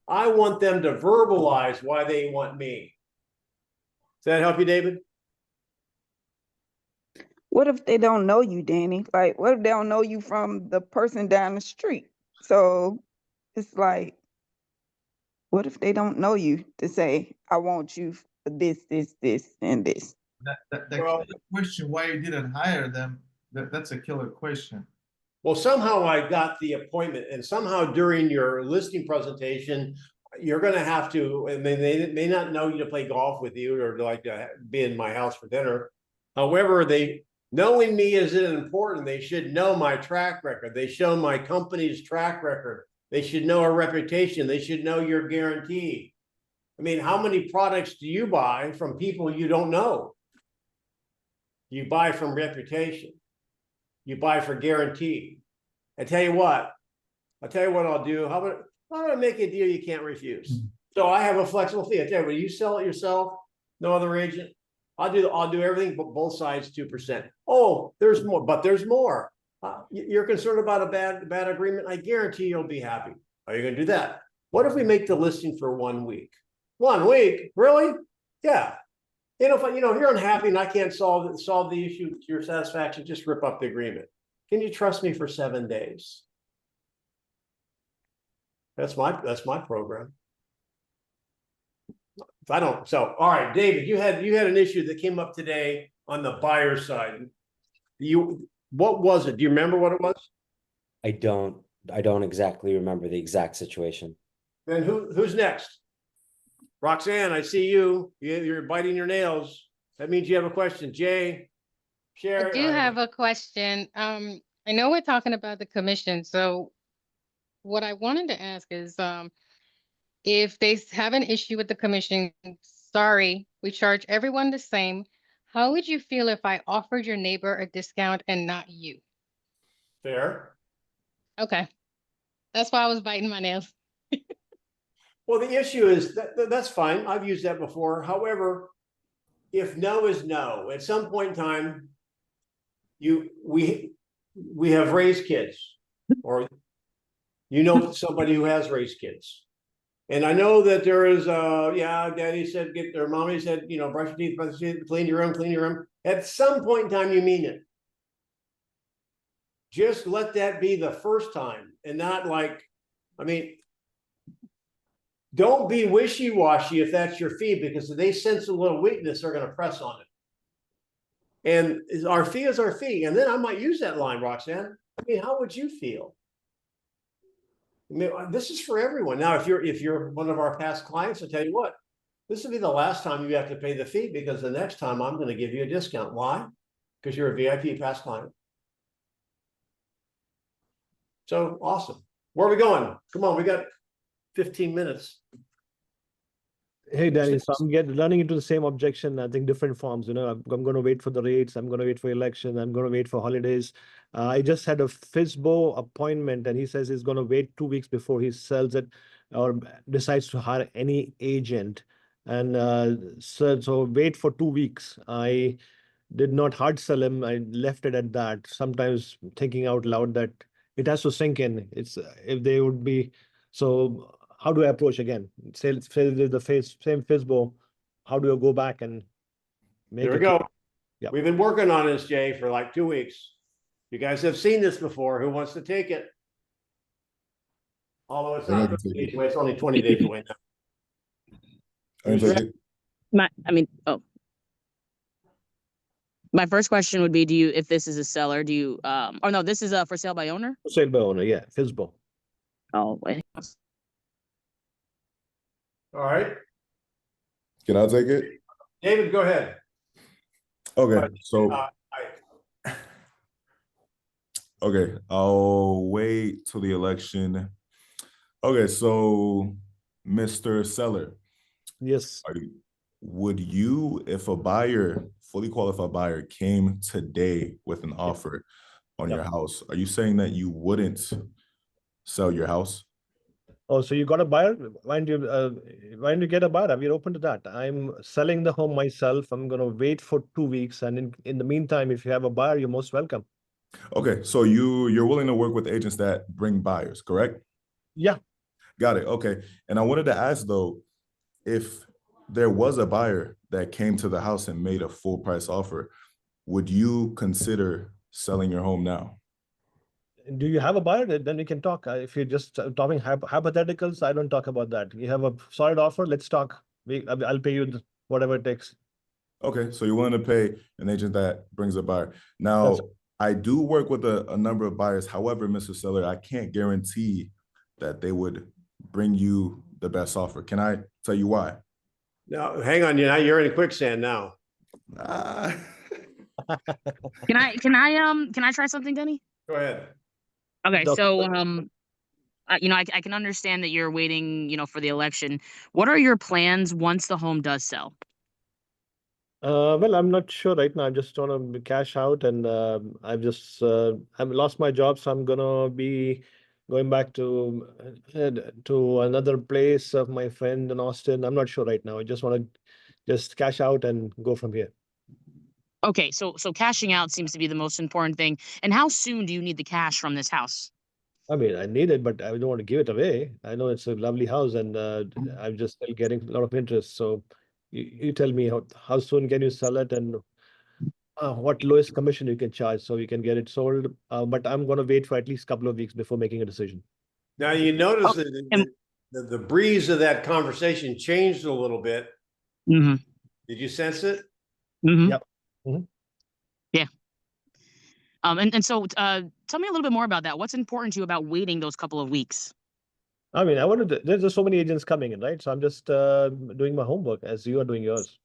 [SPEAKER 1] I want them to verbalize why they want me. Does that help you, David?
[SPEAKER 9] What if they don't know you, Danny? Like, what if they don't know you from the person down the street? So it's like, what if they don't know you to say, I want you for this, and this?
[SPEAKER 4] That
[SPEAKER 1] Well-
[SPEAKER 4] killer question, why you didn't hire them? That's a killer question.
[SPEAKER 1] Well, somehow I got the appointment, and somehow during your listing presentation, you're going to have to, I mean, they may not know you to play golf with you or like to be in my house for dinner. However, knowing me isn't important. They should know my track record. They show my company's track record. They should know our reputation. They should know your guarantee. I mean, how many products do you buy from people you don't know? You buy from reputation. You buy for guarantee. I tell you what I'll do. How about I make a deal you can't refuse? So I have a flexible fee. I tell you, will you sell it yourself? No other agent. I'll do everything but both sides 2%. Oh, there's more, but there's more. You're concerned about a bad agreement. I guarantee you'll be happy. Are you going to do that? What if we make the listing for 1 week? 1 week? Really? Yeah. If you're unhappy and I can't solve the issue to your satisfaction, just rip up the agreement. Can you trust me for 7 days? That's my program. If I don't, so all right, David, you had an issue that came up today on the buyer side. What was it? Do you remember what it was?
[SPEAKER 8] I don't. I don't exactly remember the exact situation.
[SPEAKER 1] Then who's next? Roxanne, I see you. You're biting your nails. That means you have a question. Jay,
[SPEAKER 10] I
[SPEAKER 1] Sherry.
[SPEAKER 10] do have a question. I know we're talking about the commission, so what I wanted to ask is, if they have an issue with the commission, sorry, we charge everyone the same. How would you feel if I offered your neighbor a discount and not you?
[SPEAKER 1] Fair.
[SPEAKER 10] Okay, that's why I was biting my nails.
[SPEAKER 1] Well, the issue is that's fine. I've used that before. However, if no is no, at some point in time, we have raised kids, or somebody who has raised kids. And I know that there is Daddy said mommy said, brush your teeth, clean your room. At some point in time, you mean it. Just let that be the first time, and not don't be wishy-washy if that's your fee, because if they sense a little weakness, they're going to press on it. And our fee is our fee. And then I might use that line, Roxanne. How would you feel? This is for everyone. Now, if you're one of our past clients, I'll tell you what, this will be the last time you have to pay the fee, because the next time I'm going to give you a discount. Why? Because you're a VIP past client. So awesome. Where are we going? Come on, we got 15 minutes.
[SPEAKER 7] Hey, Danny, so I'm running into the same objection, I think different forms, I'm going to wait for the rates, I'm going to wait for election, I'm going to wait for holidays. I just had a FISBO appointment, and he says he's going to wait 2 weeks before he sells it or decides to hire any agent. And so wait for 2 weeks. I did not hard sell him. I left it at that, sometimes thinking out loud that it has to sink in. It's if they would be, so how do I approach again? Say the same FISBO, how do I go back and make
[SPEAKER 1] There we
[SPEAKER 7] it?
[SPEAKER 1] go.
[SPEAKER 7] Yep.
[SPEAKER 1] We've been working on this, Jay, for like 2 weeks. You guys have seen this before. Who wants to take it? Although it's not 30 days away, it's only 20 days away now.
[SPEAKER 3] I can take it.
[SPEAKER 6] My first question would be, if this is a seller, no, this is for sale by owner?
[SPEAKER 7] Sale by owner, yeah, FISBO.
[SPEAKER 6] Oh, wait.
[SPEAKER 1] All right.
[SPEAKER 3] Can I take it?
[SPEAKER 1] David, go ahead.
[SPEAKER 3] Okay, so okay, I'll wait till the election. Okay, so Mr. Seller,
[SPEAKER 7] Yes.
[SPEAKER 3] would you, if a buyer, fully qualified buyer, came today with an offer on your house, are you saying that you wouldn't sell your house?
[SPEAKER 7] Oh, so you got a buyer? Why don't you get a buyer? We're open to that. I'm selling the home myself. I'm going to wait for 2 weeks. And in the meantime, if you have a buyer, you're most welcome.
[SPEAKER 3] Okay, so you're willing to work with agents that bring buyers, correct?
[SPEAKER 7] Yeah.
[SPEAKER 3] Got it. Okay. And I wanted to ask though, if there was a buyer that came to the house and made a full price offer, would you consider selling your home now?
[SPEAKER 7] Do you have a buyer? Then we can talk. If you're just talking hypotheticals, I don't talk about that. You have a solid offer, let's talk. I'll pay you whatever it takes.
[SPEAKER 3] Okay, so you're willing to pay an agent that brings a buyer. Now, I do work with a number of buyers. However, Mr. Seller, I can't guarantee that they would bring you the best offer. Can I tell you why?
[SPEAKER 1] Now, hang on. You're in quicksand now.
[SPEAKER 6] Can I try something, Denny?
[SPEAKER 1] Go ahead.
[SPEAKER 6] Okay, so I can understand that you're waiting, for the election. What are your plans once the home does sell?
[SPEAKER 7] Well, I'm not sure right now. I just want to cash out, and I've lost my job, so I'm gonna be going back to another place of my friend in Austin. I'm not sure right now. I just want to just cash out and go from here.
[SPEAKER 6] Okay, so cashing out seems to be the most important thing. And how soon do you need the cash from this house?
[SPEAKER 7] I mean, I need it, but I don't want to give it away. I know it's a lovely house, and I'm just still getting a lot of interest. So you tell me how soon can you sell it, and what lowest commission you can charge so you can get it sold. But I'm going to wait for at least a couple of weeks before making a decision.
[SPEAKER 1] Now, you notice that the breeze of that conversation changed a little bit.
[SPEAKER 6] Mm-hmm.
[SPEAKER 1] Did you sense it?
[SPEAKER 6] Mm-hmm.
[SPEAKER 7] Yep. Mm-hmm.
[SPEAKER 6] Yeah. And so tell me a little bit more about that. What's important to you about waiting those couple of weeks?
[SPEAKER 7] I mean, there's just so many agents coming in, right? So I'm just doing my homework as you are doing yours.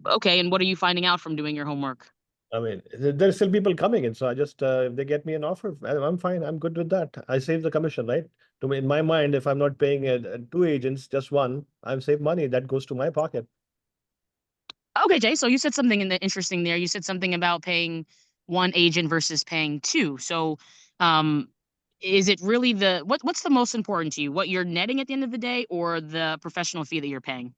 [SPEAKER 6] Okay, and what are you finding out from doing your homework?
[SPEAKER 7] I mean, there's still people coming in, so I just if they get me an offer, I'm fine. I'm good with that. I save the commission, right? To me, in my mind, if I'm not paying two agents, just one, I'm save money that goes to my pocket.
[SPEAKER 6] Okay, Jay. So you said something interesting there. You said something about paying one agent versus paying two. So, is it really what's the most important to you? What you're netting at the end of the day, or the professional fee that you're paying?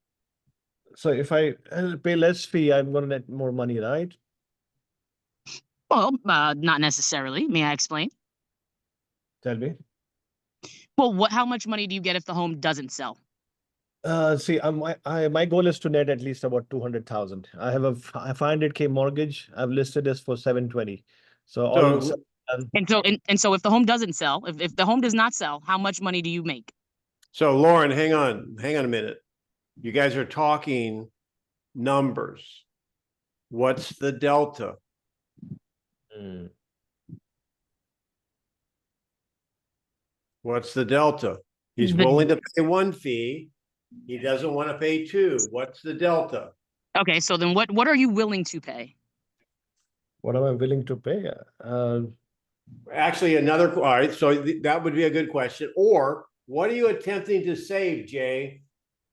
[SPEAKER 7] So if I pay less fee, I'm gonna net more money, right?
[SPEAKER 6] Well, not necessarily. May I explain?
[SPEAKER 7] Tell me.
[SPEAKER 6] Well, how much money do you get if the home doesn't sell?
[SPEAKER 7] See, my goal is to net at least about 200,000. I have a 500K mortgage. I've listed this for 720. So all
[SPEAKER 1] So,
[SPEAKER 6] And so if the home doesn't sell, if the home does not sell, how much money do you make?
[SPEAKER 1] so Lauren, hang on a minute. You guys are talking numbers. What's the delta? What's the delta? He's willing to pay one fee. He doesn't want to pay two. What's the delta?
[SPEAKER 6] Okay, so then what are you willing to pay?
[SPEAKER 7] What am I willing to pay?
[SPEAKER 1] Actually, all right, so that would be a good question. Or what are you attempting to save, Jay,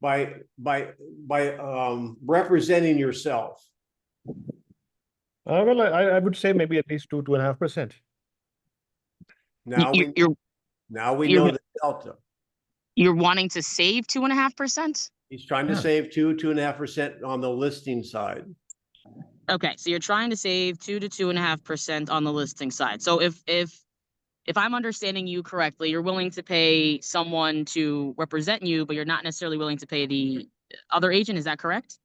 [SPEAKER 1] by representing yourself?
[SPEAKER 7] Well, I would say maybe at least 2.5%.
[SPEAKER 1] Now we know the delta.
[SPEAKER 6] You're wanting to save 2.5%?
[SPEAKER 1] He's trying to save 2.5% on the listing side.
[SPEAKER 6] Okay, so you're trying to save 2 to 2.5% on the listing side. So if I'm understanding you correctly, you're willing to pay someone to represent you, but you're not necessarily willing to pay the other agent. Is that correct?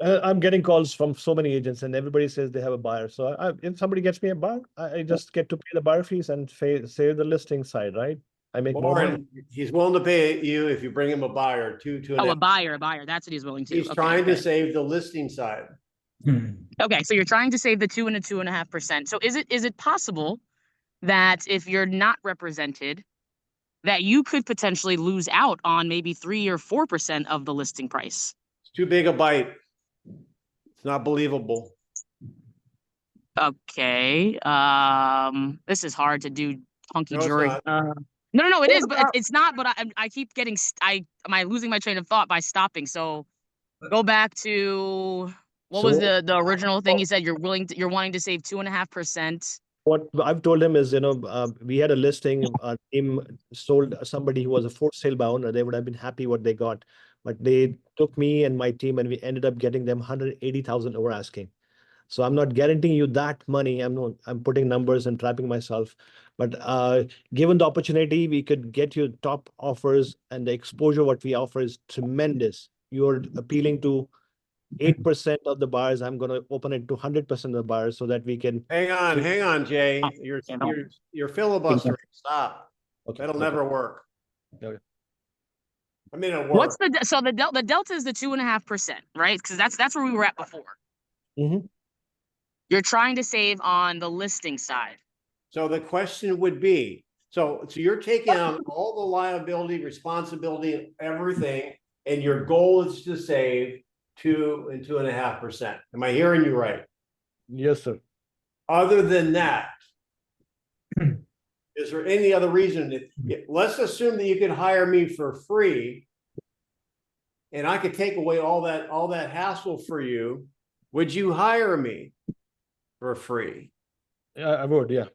[SPEAKER 7] I'm getting calls from so many agents, and everybody says they have a buyer. So if somebody gets me a buyer, I just get to pay the buyer fees and save the listing side, right? I make more money.
[SPEAKER 1] He's willing to pay you if you bring him a buyer, two and
[SPEAKER 6] a buyer. That's what he's willing to.
[SPEAKER 1] He's trying to save the listing side.
[SPEAKER 6] Okay, so you're trying to save the 2 and the 2.5%. So is it possible that if you're not represented, that you could potentially lose out on maybe 3 or 4% of the listing price?
[SPEAKER 1] It's too big a bite. It's not believable.
[SPEAKER 6] Okay. This is hard to do hunky dory. No, it is, but it's not. But I keep getting. Am I losing my train of thought by stopping? So go back to what was the original thing you said? You're wanting to save 2.5%.
[SPEAKER 7] What I've told him is, we had a listing. Team sold somebody who was a for sale by owner. They would have been happy what they got, but they took me and my team, and we ended up getting them 180,000 over asking. So I'm not guaranteeing you that money. I'm putting numbers and trapping myself. But given the opportunity, we could get you top offers, and the exposure what we offer is tremendous. You're appealing to 8% of the buyers. I'm going to open it to 100% of the buyers so that we can.
[SPEAKER 1] Hang on, Jay. You're filibustering. Stop.
[SPEAKER 7] Okay,
[SPEAKER 1] That'll never work.
[SPEAKER 7] Okay.
[SPEAKER 1] I mean, it
[SPEAKER 6] What's
[SPEAKER 1] works.
[SPEAKER 6] the delta is the 2.5%, right? Because that's where we were at before.
[SPEAKER 7] Mm-hmm.
[SPEAKER 6] You're trying to save on the listing side.
[SPEAKER 1] So the question would be, so you're taking on all the liability, responsibility, everything, and your goal is to save 2 and 2.5%. Am I hearing you right?
[SPEAKER 7] Yes, sir.
[SPEAKER 1] Other than that, is there any other reason let's assume that you could hire me for free and I could take away all that hassle for you. Would you hire me for free?
[SPEAKER 7] Yeah, I would. Yeah.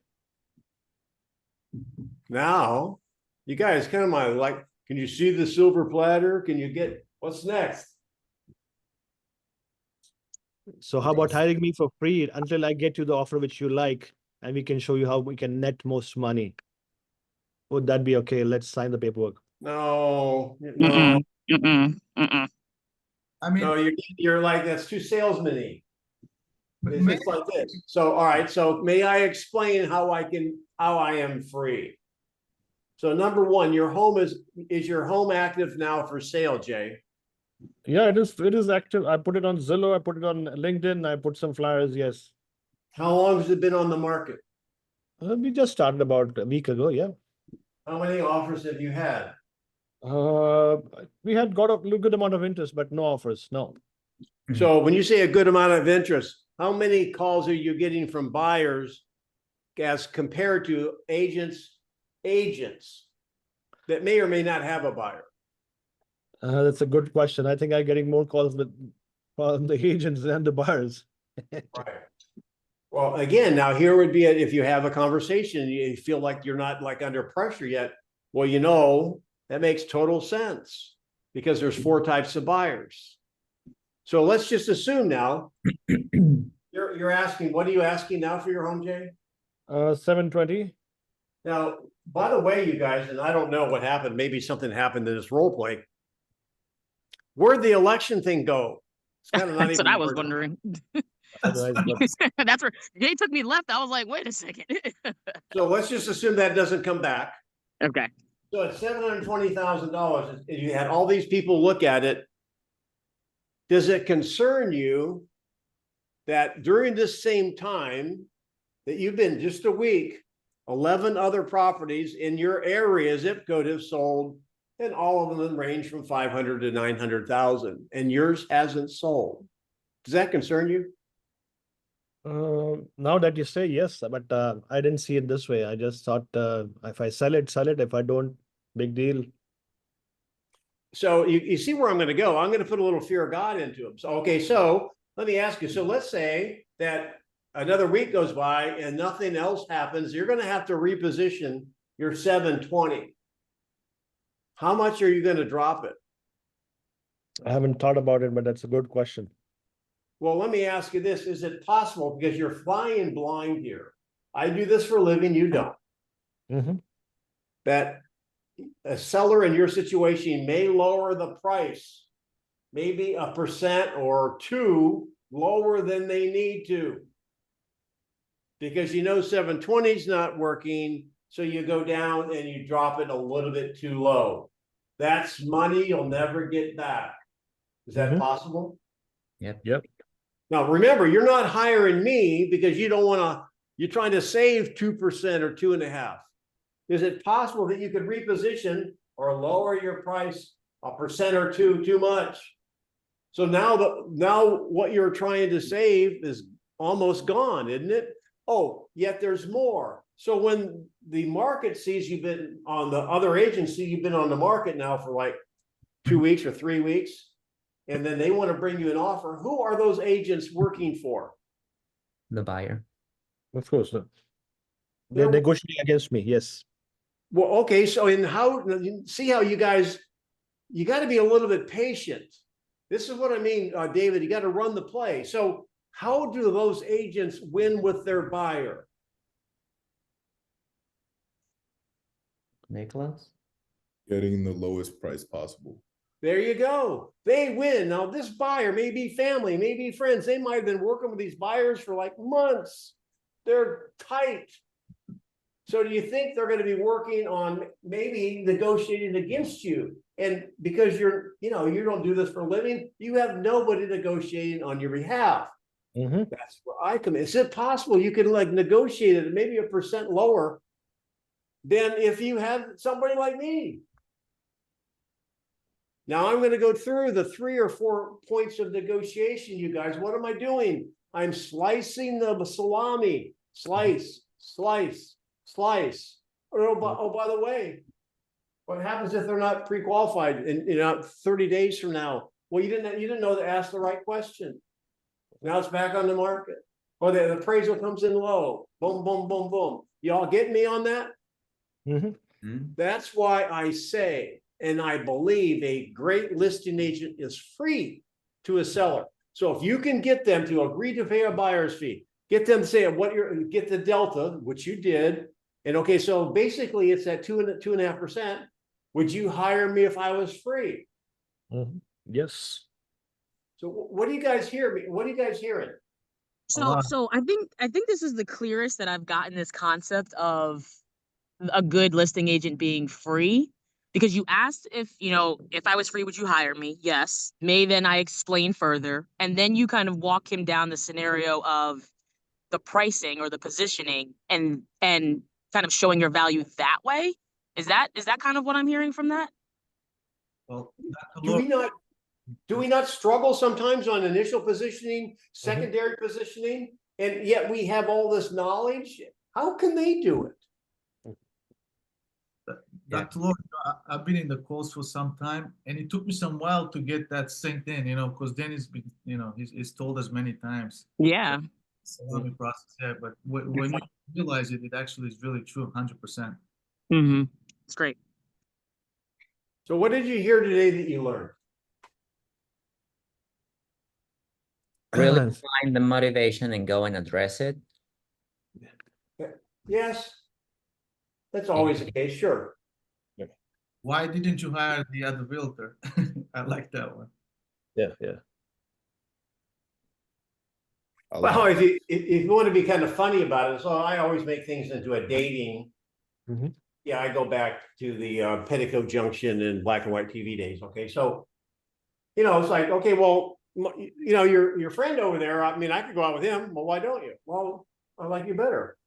[SPEAKER 1] Now, you guys kind of like, can you see the silver platter? Can you get what's next?
[SPEAKER 7] So how about hiring me for free until I get you the offer which you like, and we can show you how we can net most money? Would that be okay? Let's sign the paperwork.
[SPEAKER 1] No.
[SPEAKER 6] Mm-mm.
[SPEAKER 4] I mean,
[SPEAKER 1] No, you're like, that's too salesman-y. It's like this. So, all right. So may I explain how I am free? So number one, is your home active now for sale, Jay?
[SPEAKER 7] Yeah, it is active. I put it on Zillow, I put it on LinkedIn, I put some flyers, yes.
[SPEAKER 1] How long has it been on the market?
[SPEAKER 7] We just started about a week ago, yeah.
[SPEAKER 1] How many offers have you had?
[SPEAKER 7] We had got a good amount of interest, but no offers, no.
[SPEAKER 1] So when you say a good amount of interest, how many calls are you getting from buyers as compared to agents that may or may not have a buyer?
[SPEAKER 7] That's a good question. I think I'm getting more calls from the agents than the buyers.
[SPEAKER 1] Right. Well, again, now here would be if you have a conversation, you feel like you're not like under pressure yet. Well, you know, that makes total sense because there's 4 types of buyers. So let's just assume now you're asking, what are you asking now for your home, Jay?
[SPEAKER 7] 720.
[SPEAKER 1] Now, by the way, you guys, and I don't know what happened, maybe something happened in this role play. Where'd the election thing go? It's kind of not
[SPEAKER 6] That's
[SPEAKER 1] even
[SPEAKER 6] what I was
[SPEAKER 1] worth it.
[SPEAKER 6] wondering.
[SPEAKER 7] Otherwise,
[SPEAKER 6] That's where Jay took me left. I was like, wait a second.
[SPEAKER 1] So let's just assume that doesn't come back.
[SPEAKER 6] Okay.
[SPEAKER 1] So it's $720,000 and you had all these people look at it. Does it concern you that during this same time that you've been just a week, 11 other properties in your area zip code have sold, and all of them range from 500 to 900,000, and yours hasn't sold? Does that concern you?
[SPEAKER 7] now that you say yes, but I didn't see it this way. I just thought if I sell it, sell it. If I don't, big deal.
[SPEAKER 1] So you see where I'm going to go. I'm going to put a little fear of God into them. So, okay, so let me ask you. So let's say that another week goes by and nothing else happens. You're going to have to reposition your 720. How much are you going to drop it?
[SPEAKER 7] I haven't thought about it, but that's a good question.
[SPEAKER 1] Well, let me ask you this. Is it possible, because you're flying blind here, I do this for a living, you don't, that a seller in your situation may lower the price, maybe 1% or 2% lower than they need to, because you know 720 is not working, so you go down and you drop it a little bit too low. That's money you'll never get back. Is that possible?
[SPEAKER 7] Yep.
[SPEAKER 1] Now, remember, you're not hiring me because you don't want to, you're trying to save 2% or 2.5%. Is it possible that you could reposition or lower your price 1% or 2% too much? So now what you're trying to save is almost gone, isn't it? Oh, yet there's more. So when the market sees you've been on the other agency, you've been on the market now for like 2 weeks or 3 weeks, and then they want to bring you an offer, who are those agents working for?
[SPEAKER 2] The buyer.
[SPEAKER 7] Of course. They're negotiating against me. Yes.
[SPEAKER 1] Well, okay. So see how you got to be a little bit patient. This is what I mean, David, you got to run the play. So how do those agents win with their buyer?
[SPEAKER 2] Nicholas?
[SPEAKER 3] Getting the lowest price possible.
[SPEAKER 1] There you go. They win. Now, this buyer may be family, may be friends. They might have been working with these buyers for like months. They're tight. So do you think they're going to be working on maybe negotiating against you? And because you don't do this for a living, you have nobody negotiating on your behalf. That's where I come in. Is it possible you can like negotiate it maybe 1% lower than if you have somebody like me? Now I'm going to go through the 3 or 4 points of negotiation, you guys. What am I doing? I'm slicing the salami. Slice, slice, slice. Oh, by the way, what happens if they're not pre-qualified in 30 days from now? Well, you didn't know to ask the right question. Now it's back on the market. Or the appraisal comes in low. Boom, boom, boom, boom. Y'all get me on that? That's why I say, and I believe, a great listing agent is free to a seller. So if you can get them to agree to pay a buyer's fee, get them to say get the delta, which you did. And okay, so basically it's at 2.5%. Would you hire me if I was free?
[SPEAKER 7] Yes.
[SPEAKER 1] So what do you guys hear? What are you guys hearing?
[SPEAKER 6] So I think this is the clearest that I've gotten this concept of a good listing agent being free, because you asked if I was free, would you hire me? Yes. Then I explain further, and then you kind of walk him down the scenario of the pricing or the positioning and kind of showing your value that way. Is that kind of what I'm hearing from that?
[SPEAKER 4] Well, Dr.
[SPEAKER 1] Do we not struggle sometimes on initial positioning, secondary positioning, and yet we have all this knowledge? How can they do it?
[SPEAKER 4] Dr. Lord, I've been in the course for some time, and it took me some while to get that synced in, because Denny's been, he's told us many times.
[SPEAKER 6] Yeah.
[SPEAKER 4] Salami process, yeah, but when you realize it, it actually is really true, 100%.
[SPEAKER 6] Mm-hmm. It's great.
[SPEAKER 1] So what did you hear today that you learned?
[SPEAKER 2] Really find the motivation and go and address it.
[SPEAKER 1] Yes. That's always the case, sure.
[SPEAKER 4] Why didn't you hire the other realtor? I like that one.
[SPEAKER 7] Yeah.
[SPEAKER 1] Well, if you want to be kind of funny about it, so I always make things into a dating. Yeah, I go back to the Petticoat Junction and black and white TV days. Okay, so it's like, okay, well, your friend over there. I mean, I could go out with him. Well, why don't you? Well, I like you better.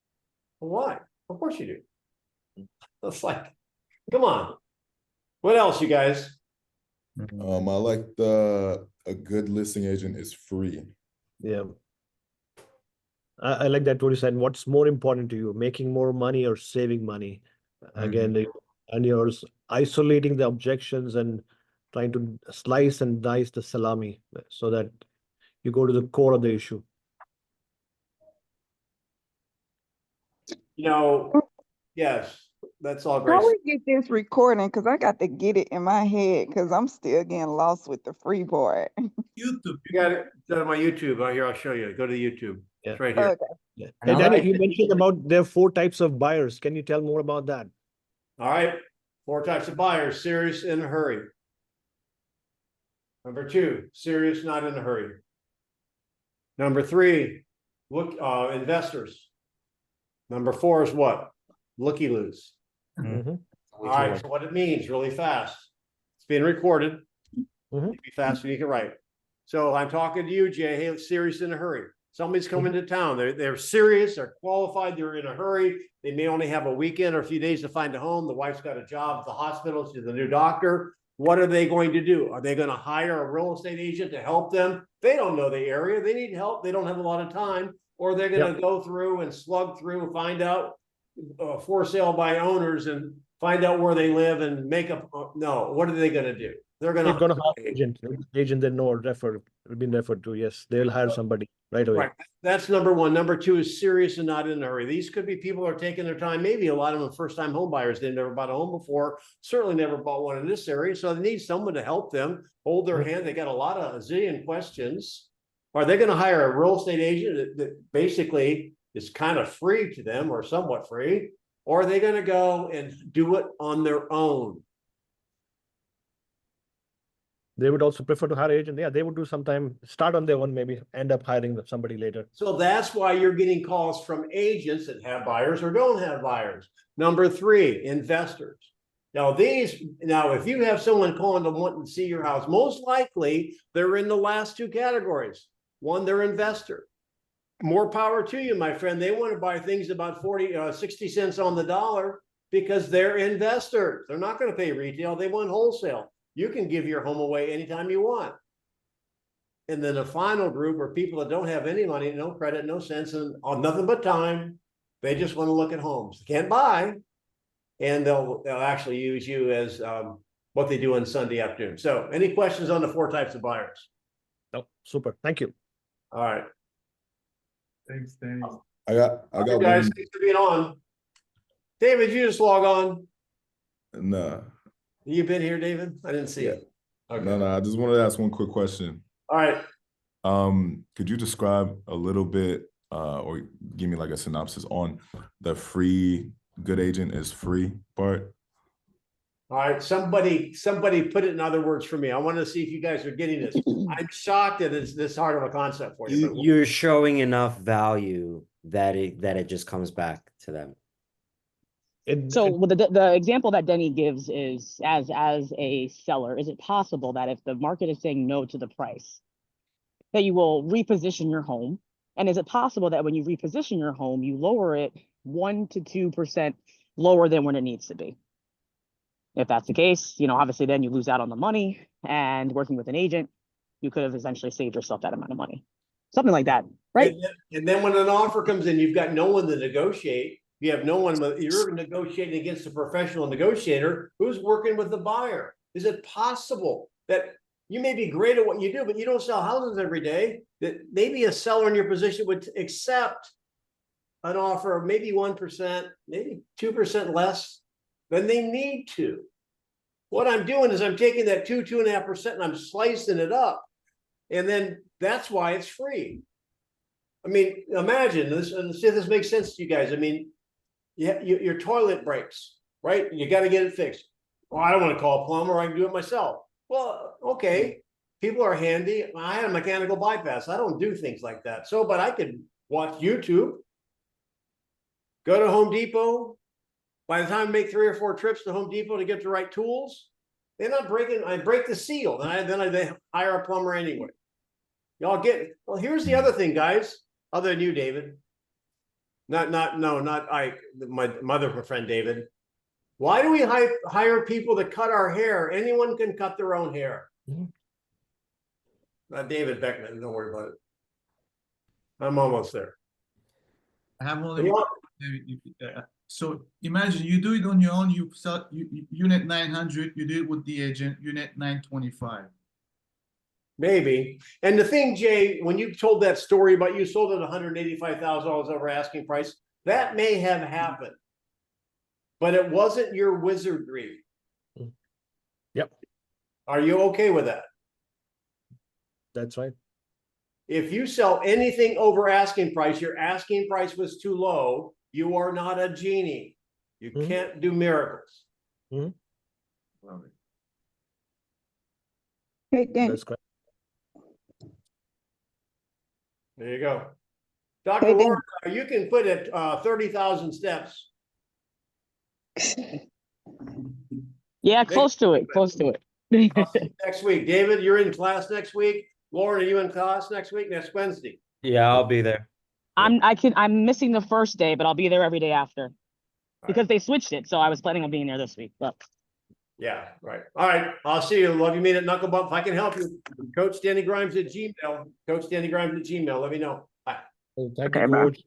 [SPEAKER 1] Well, why? Of course you do. It's like, come on. What else, you guys?
[SPEAKER 3] I like a good listing agent is free.
[SPEAKER 7] Yeah. I like that what you said. What's more important to you, making more money or saving money? Again, and you're isolating the objections and trying to slice and dice the salami so that you go to the core of the issue.
[SPEAKER 1] Yes, that's all great.
[SPEAKER 9] How we get this recording? Because I got to get it in my head because I'm still getting lost with the free board.
[SPEAKER 4] YouTube.
[SPEAKER 1] You got it. Go to my YouTube. Here, I'll show you. Go to the YouTube.
[SPEAKER 7] Yeah.
[SPEAKER 1] It's right here.
[SPEAKER 9] Okay.
[SPEAKER 7] Yeah. Hey, Danny, you mentioned about there are 4 types of buyers. Can you tell more about that?
[SPEAKER 1] All right. 4 types of buyers: serious, in a hurry. Number 2, serious, not in a hurry. Number 3, investors. Number 4 is what? Looky-loos. All right, so what it means really fast. It's being recorded. Be fast when you can write. So I'm talking to you, Jay. Hey, it's serious, in a hurry. Somebody's coming to town. They're serious, they're qualified, they're in a hurry. They may only have a weekend or a few days to find a home. The wife's got a job at the hospital. She's a new doctor. What are they going to do? Are they going to hire a real estate agent to help them? They don't know the area. They need help. They don't have a lot of time. Or they're going to go through and slug through and find out for sale by owners and find out where they live and make up. No, what are they going to do? They're going to
[SPEAKER 7] hire an agent they know been referred to. Yes, they'll hire somebody right away.
[SPEAKER 1] Right. That's number 1. Number 2 is serious and not in a hurry. These could be people who are taking their time. Maybe a lot of them are first-time home buyers. They've never bought a home before. Certainly never bought one in this area. So they need someone to help them, hold their hand. They got a zillion questions. Are they going to hire a real estate agent that basically is kind of free to them or somewhat free? Or are they going to go and do it on their own?
[SPEAKER 7] They would also prefer to hire an agent. Yeah, they would do sometime, start on their own, maybe end up hiring somebody later.
[SPEAKER 1] So that's why you're getting calls from agents that have buyers or don't have buyers. Number 3, investors. Now, if you have someone calling to want to see your house, most likely they're in the last 2 categories. 1, they're investor. More power to you, my friend. They want to buy things about 60 cents on the dollar because they're investors. They're not going to pay retail. They want wholesale. You can give your home away anytime you want. And then the final group are people that don't have any money, no credit, no sense, and nothing but time. They just want to look at homes. They can't buy. And they'll actually use you as what they do on Sunday afternoon. So any questions on the 4 types of buyers?
[SPEAKER 7] No, super. Thank you.
[SPEAKER 1] All right.
[SPEAKER 4] Thanks, Danny.
[SPEAKER 3] I got
[SPEAKER 1] guys,
[SPEAKER 3] one.
[SPEAKER 1] thanks for being on. David, you just log on.
[SPEAKER 3] Nah.
[SPEAKER 1] You been here, David? I didn't see it. Okay.
[SPEAKER 3] No, I just wanted to ask one quick question.
[SPEAKER 1] All right.
[SPEAKER 3] Could you describe a little bit or give me like a synopsis on the free good agent is free part?
[SPEAKER 1] All right, somebody put it in other words for me. I want to see if you guys are getting this. I'm shocked that it's this hard of a concept for you.
[SPEAKER 8] You're showing enough value that it just comes back to them.
[SPEAKER 6] So the example that Denny gives is as a seller, is it possible that if the market is saying no to the price, that you will reposition your home And is it possible that when you reposition your home, you lower it 1 to 2% lower than what it needs to be? If that's the case, you know, obviously then you lose out on the money, and working with an agent, you could have essentially saved yourself that amount of money. Something like that, right?
[SPEAKER 1] And then when an offer comes in, you've got no one to negotiate. You have no one, you're negotiating against a professional negotiator who's working with the buyer. Is it possible that you may be great at what you do, but you don't sell houses every day, that maybe a seller in your position would accept an offer of maybe 1%, maybe 2% less than they need to? What I'm doing is I'm taking that 2.5%, and I'm slicing it up. And then that's why it's free. I mean, imagine this, and see if this makes sense to you guys. I mean, your toilet breaks, right? You got to get it fixed. Well, I don't want to call a plumber. I can do it myself. Well, okay. People are handy. I had a mechanical bypass. I don't do things like that. So, but I could watch YouTube, go to Home Depot. By the time I make 3 or 4 trips to Home Depot to get the right tools, they're not breaking. I break the seal, then I hire a plumber anyway. Y'all get it. Well, here's the other thing, guys. Other than you, David. Not I, my other friend David. Why do we hire people to cut our hair? Anyone can cut their own hair. Not David Beckman. Don't worry about it. I'm almost there.
[SPEAKER 4] I have only so imagine you do it on your own. You sell unit 900. You do it with the agent. Unit 925.
[SPEAKER 1] Maybe. And the thing, Jay, when you told that story about you sold it $185,000 over asking price, that may have happened, but it wasn't your wizardry.
[SPEAKER 7] Yep.
[SPEAKER 1] Are you okay with that?
[SPEAKER 7] That's right.
[SPEAKER 1] If you sell anything over asking price, your asking price was too low, you are not a genie. You can't do miracles.
[SPEAKER 4] Love it.
[SPEAKER 9] Hey, Denny.
[SPEAKER 7] That's correct.
[SPEAKER 1] There you go. Dr.
[SPEAKER 9] Hey, Dan.
[SPEAKER 1] Laura, you can put it 30,000 steps.
[SPEAKER 6] Yeah, close to it. Close to it.
[SPEAKER 1] I'll see you next week. David, you're in class next week. Lauren, are you in class next week? Next Wednesday?
[SPEAKER 8] Yeah, I'll be there.
[SPEAKER 6] I'm missing the first day, but I'll be there every day after because they switched it. So I was planning on being there this week. But
[SPEAKER 1] yeah, right. All right. I'll see you. Love you. Meet at Knuckle Bump. If I can help you, Coach Danny Grimes at Gmail. Coach Danny Grimes at Gmail. Let me know. Bye.
[SPEAKER 7] Thank
[SPEAKER 6] Okay,
[SPEAKER 7] you,
[SPEAKER 6] bro.
[SPEAKER 7] Coach.